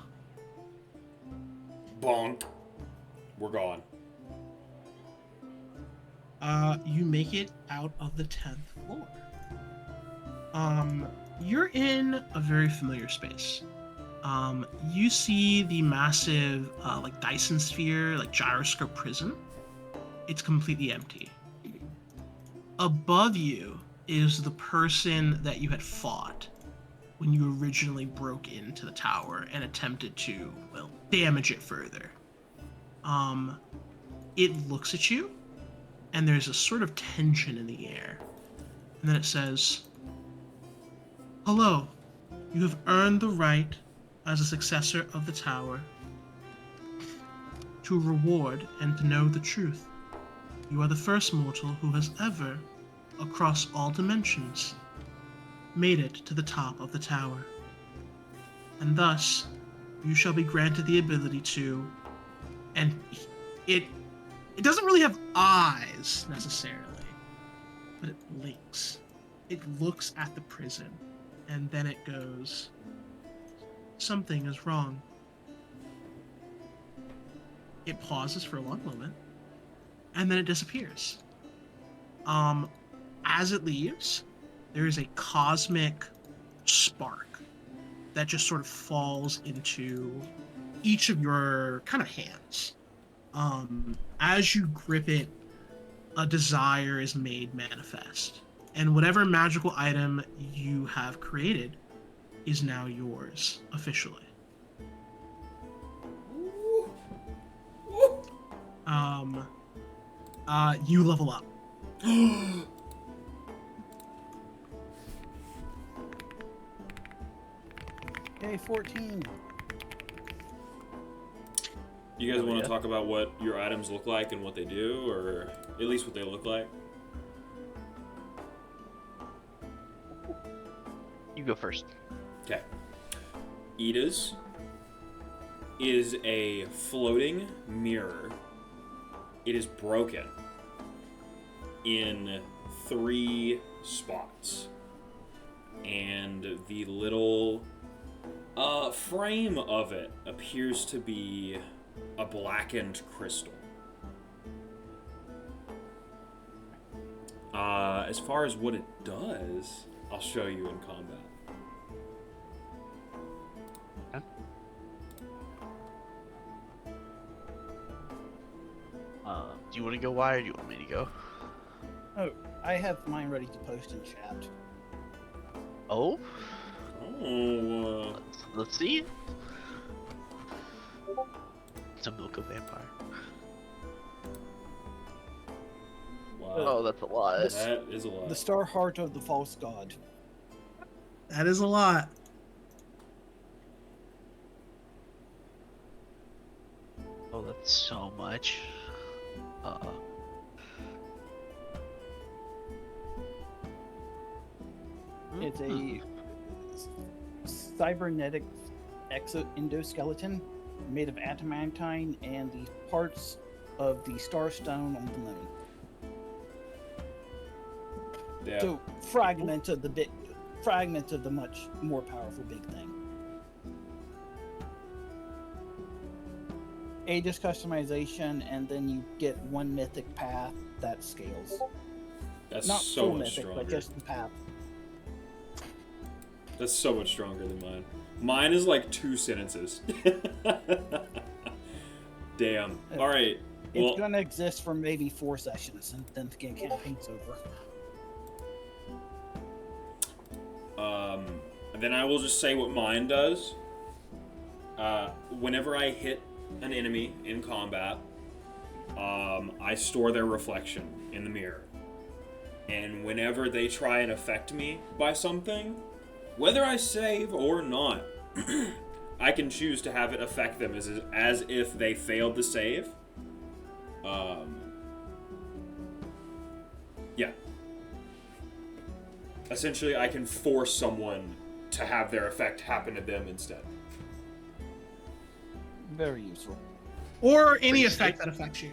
Bonk. We're gone. You make it out of the 10th floor. You're in a very familiar space. You see the massive, like Dyson sphere, like gyroscope prison. It's completely empty. Above you is the person that you had fought when you originally broke into the tower and attempted to, well, damage it further. It looks at you, and there's a sort of tension in the air. And then it says, "Hello, you have earned the right, as a successor of the tower, to reward and to know the truth. You are the first mortal who has ever, across all dimensions, made it to the top of the tower. And thus, you shall be granted the ability to..." And it doesn't really have eyes, necessarily, but it blinks. It looks at the prison, and then it goes, "Something is wrong." It pauses for a long moment, and then it disappears. As it leaves, there is a cosmic spark that just sort of falls into each of your kind of hands. As you grip it, a desire is made manifest, and whatever magical item you have created is now yours officially. You level up. Okay, 14. You guys want yeah. to talk about what your items look like and what they do, or at least what they look like? You go first. Okay. Ida's is a floating mirror. It is broken in 3 spots. And the little frame of it appears to be a blackened crystal. As far as what it does, I'll show you in combat. Do you want to go wide, or do you want me to go? Oh, I have mine ready to post in chat. Oh, Oh, let's see. It's a milk of vampire. wow. Oh, that's a lot. That is a lot. The star heart of the false god. That is a lot. Oh, that's so much. It's a cybernetic exoendoskeleton made of adamantine and the parts of the star stone on the moon. Yeah. So fragment of the much more powerful big thing. Aegis customization, and then you get 1 mythic path that scales. That's Not so full much mythic, stronger. but just the path. That's so much stronger than mine. Mine is like 2 sentences. Damn. All right. It's Well, gonna exist for maybe 4 sessions, and then the campaign's over. then I will just say what mine does. Whenever I hit an enemy in combat, I store their reflection in the mirror. And whenever they try and affect me by something, whether I save or not, I can choose to have it affect them as if they failed to save. Yeah. essentially I can force someone to have their effect happen to them instead. Very useful. Or any Pretty effect sick. that affects you.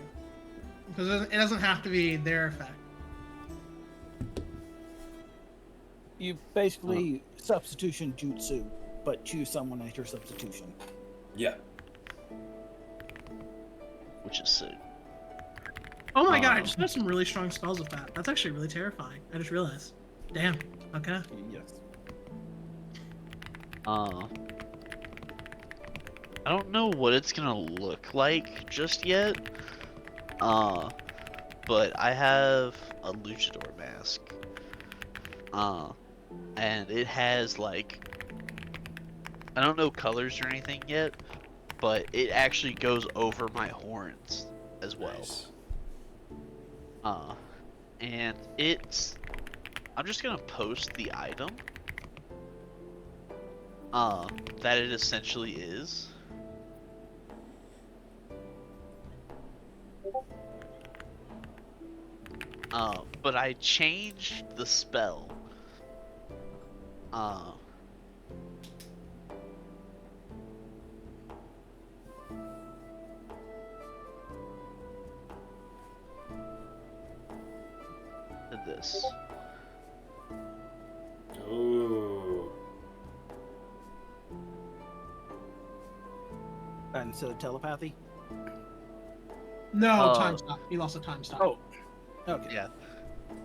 Because it doesn't have to be their effect. You basically substitution jutsu, but choose someone as your substitution. Yeah. Which is sick. Oh my god, I just have some really strong spells with that. That's actually really terrifying. I just realized. Damn. Okay. Yes. I don't know what it's gonna look like just yet. But I have a luchador mask. And it has like, I don't know colors or anything yet, but it actually goes over my horns as well. Nice. And it's, I'm just gonna post the item that it essentially is. But I changed the spell. To this. Ooh. And so telepathy? No, time stop. You lost a time stop. Oh. Okay. Yeah.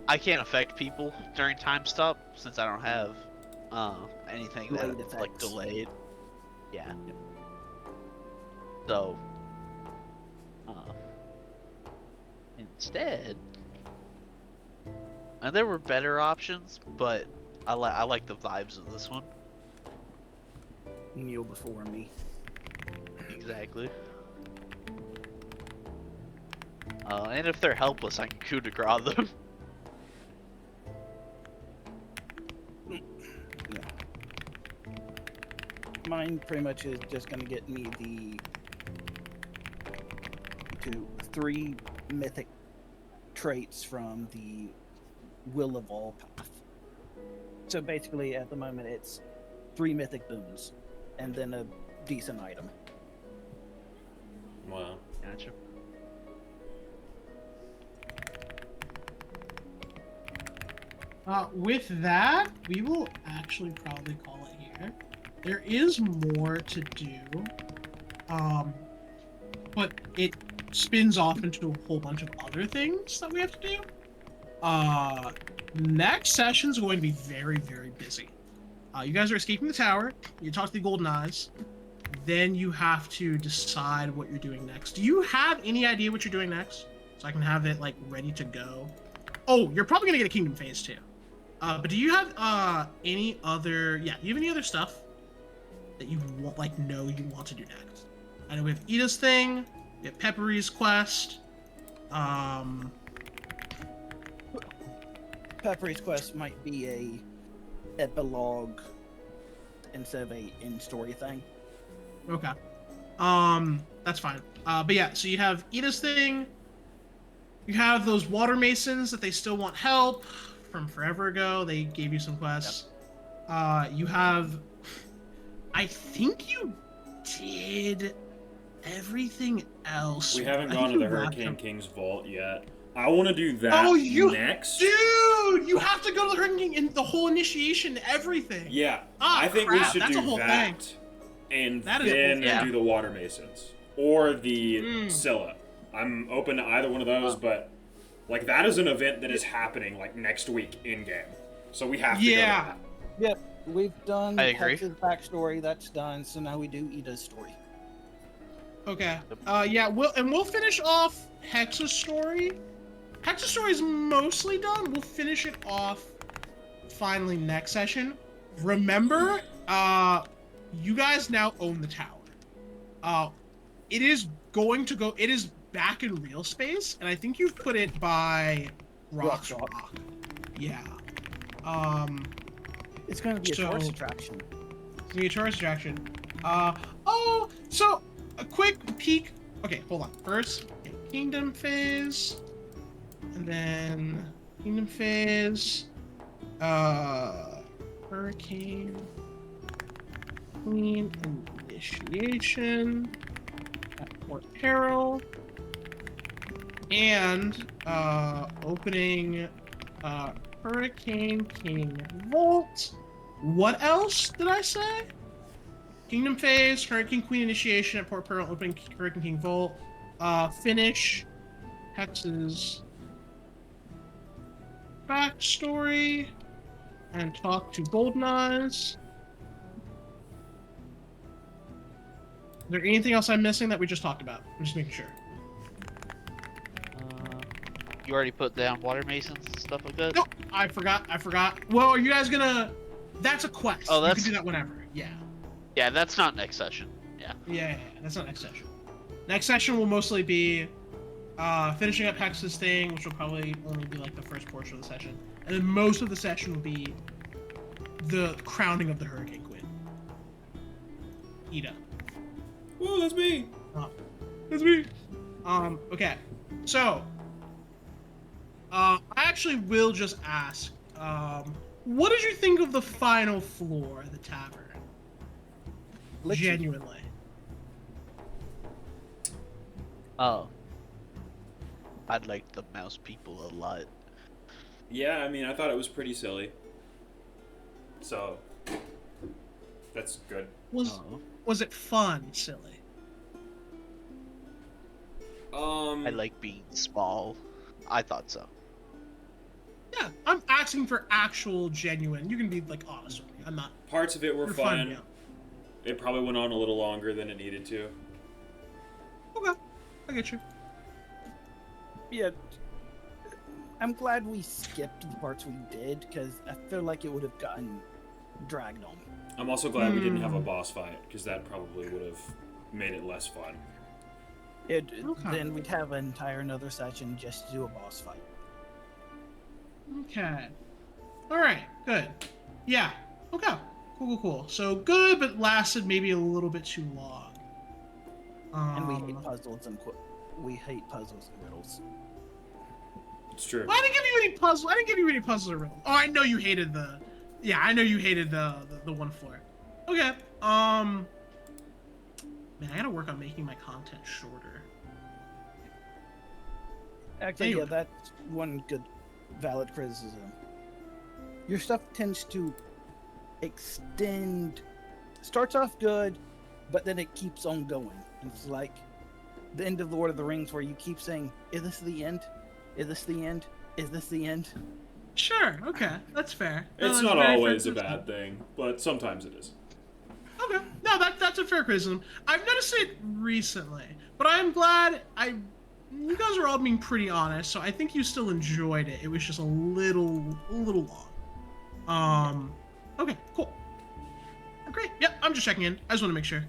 I can't affect people during time stop since I don't have anything Delayed that like effects. delayed. Yeah. So instead, and there were better options, but I like the vibes of this one. Kneel before me. Exactly. And if they're helpless, I can coup de grace them. Mine pretty much is just gonna get me the 3 mythic traits from the Will of All path. So basically, at the moment, it's 3 mythic boons, and then a decent item. Wow. Gotcha. With that, we will actually probably call it here. There is more to do, but it spins off into a whole bunch of other things that we have to do. Next session is going to be very, very busy. You guys are escaping the tower. You talk to the Golden Eyes. Then you have to decide what you're doing next. Do you have any idea what you're doing next? So I can have it like ready to go. Oh, you're probably gonna get a Kingdom phase too. But do you have any other? Yeah, do you have any other stuff that you want, like, know you want to do next? I know we have Ida's thing. We have Peppery's quest. Peppery's quest might be a epilogue instead of a in-story thing. Okay. That's fine. But yeah, so you have Ida's thing. You have those water masons that they still want help from forever ago. They gave you some quests. Yep. You have, I think you did everything else. We haven't I gone think to the you wrapped Hurricane up- King's vault yet. I want to do that next. Dude, you have to go to the Hurricane King and the whole initiation, everything. Yeah, Ah, I think crap, we should that's a do whole that, thing. and That is a whole then thing. do the Water Masons or the Scylla. I'm open to either one of those, but like that is an event that is happening like next week in game, so we have to go to that. Yep, we've done I agree. Hex's backstory. That's done. So now we do Ida's story. Okay. Yeah, we'll finish off Hexa's story. Hexa's story is mostly done. We'll finish it off finally next session. Remember, you guys now own the tower. It is going to go. It is back in real space, and I think you've put it by Rock's Rock. Rock. Yeah. It's going to be a So- tourist attraction. It's gonna be a tourist attraction. So a quick peek. Okay, hold on. First, Kingdom phase, and then Kingdom phase. Hurricane Queen initiation at Port Peril, and opening Hurricane King Vault. What else did I say? Kingdom Phase, Hurricane Queen initiation at Port Peril, opening Hurricane King Vault. Finish Hex's backstory and talk to Golden Eyes. Is there anything else I'm missing that we just talked about? I'm just making sure. You already put down water masons and stuff like that? No, I forgot. Well, are you guys gonna... That's a quest. Oh, that's... You can do that whenever. Yeah. Yeah, that's not next session. Yeah. That's not next session. Next session will mostly be finishing up Hex's thing, which will probably only be like the first portion of the session. And then most of the session will be the crowning of the Hurricane Queen. Ida. Whoa, that's me! That's me! Okay. So, I actually will just ask, what did you think of the final floor of the tavern? Genuinely. Oh. I like the mouse people a lot. Yeah, I mean, I thought it was pretty silly. So, that's good. Was it fun, silly? I like being small. I thought so. Yeah, I'm asking for actual genuine. You can be like honest with me. I'm not. Parts of it were fun. Yeah. It probably went on a little longer than it needed to. Okay, I get you. Yeah, I'm glad we skipped the parts we did, because I feel like it would have gotten dragged on. I'm also glad we didn't have a boss fight, because that probably would have made it less fun. Then we'd have an entire another session just to do a boss fight. Okay. Alright, good. Yeah, okay. Cool. So good, but lasted maybe a little bit too long. And we hate puzzles and riddles. It's true. Well, I didn't give you any puzzles. I didn't give you any puzzles or riddles. Oh, I know you hated the. Yeah, I know you hated the one floor. Okay. Man, I gotta work on making my content shorter. Actually, Anyway. yeah, that's one good, valid criticism. Your stuff tends to extend. Starts off good, but then it keeps on going. It's like the end of Lord of the Rings, where you keep saying, "Is this the end? Is this the end? Is this the end?" Sure. Okay, that's fair. No, It's that's not very fair always a criticism. bad thing, but sometimes it is. Okay. No, that's a fair criticism. I've noticed it recently, but I'm glad you guys are all being pretty honest, so I think you still enjoyed it. It was just a little long. Okay, cool. Great. Yep, I'm just checking in. I just want to make sure.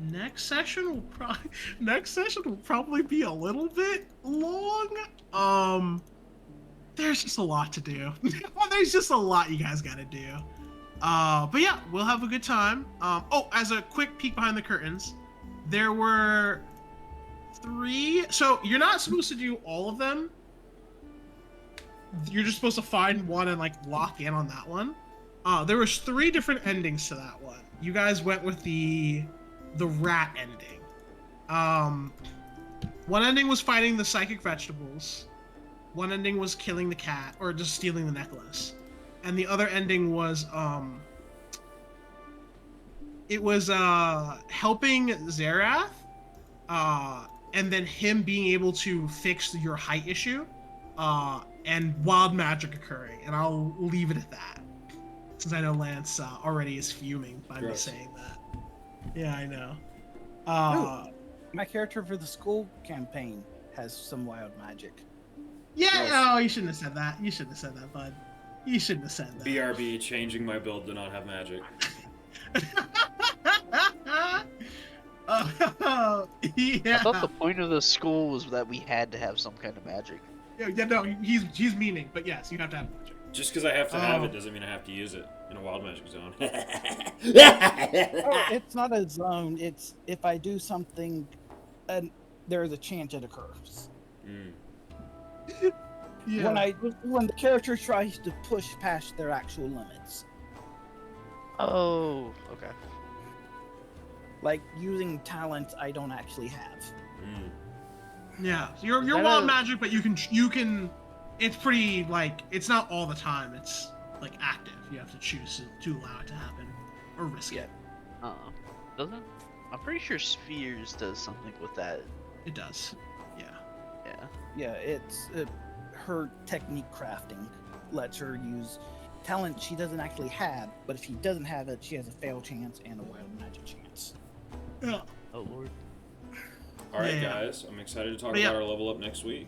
Next session will probably be a little bit long. There's just a lot to do. There's just a lot you guys gotta do. But yeah, we'll have a good time. As a quick peek behind the curtains, there were 3. So you're not supposed to do all of them. You're just supposed to find one and like lock in on that one. There was 3 different endings to that one. You guys went with the rat ending. One ending was fighting the psychic vegetables. One ending was killing the cat or just stealing the necklace. And the other ending was helping Zerath, and then him being able to fix your height issue, and wild magic occurring. And I'll leave it at that, since I know Lance already is fuming by me saying that. Yeah, I know. My character for the school campaign has some wild magic. Yeah, no, you shouldn't have said that. You shouldn't have said that, bud. You shouldn't have said that. BRB, changing my build to not have magic. Yeah. I thought the point of the school was that we had to have some kind of magic. Yeah, no, he's meaning, but yes, you have to have magic. Just because I have to have it doesn't mean I have to use it in a wild magic zone. It's not a zone. It's if I do something, and there's a chance it occurs. Yeah. When the character tries to push past their actual limits, Oh, okay. like using talents I don't actually have. Yeah. So you're that wild a- magic, but you can. It's pretty like it's not all the time. It's like active. You have to choose to allow it to happen or risk it. Doesn't? I'm pretty sure Spheres does something with that. It does. Yeah. Yeah. Yeah, it's her technique crafting lets her use talent she doesn't actually have, but if she doesn't have it, she has a fail chance and a wild magic chance. Yeah. Oh lord. All right, Yeah. guys. I'm excited to talk But yeah. about our level up next week.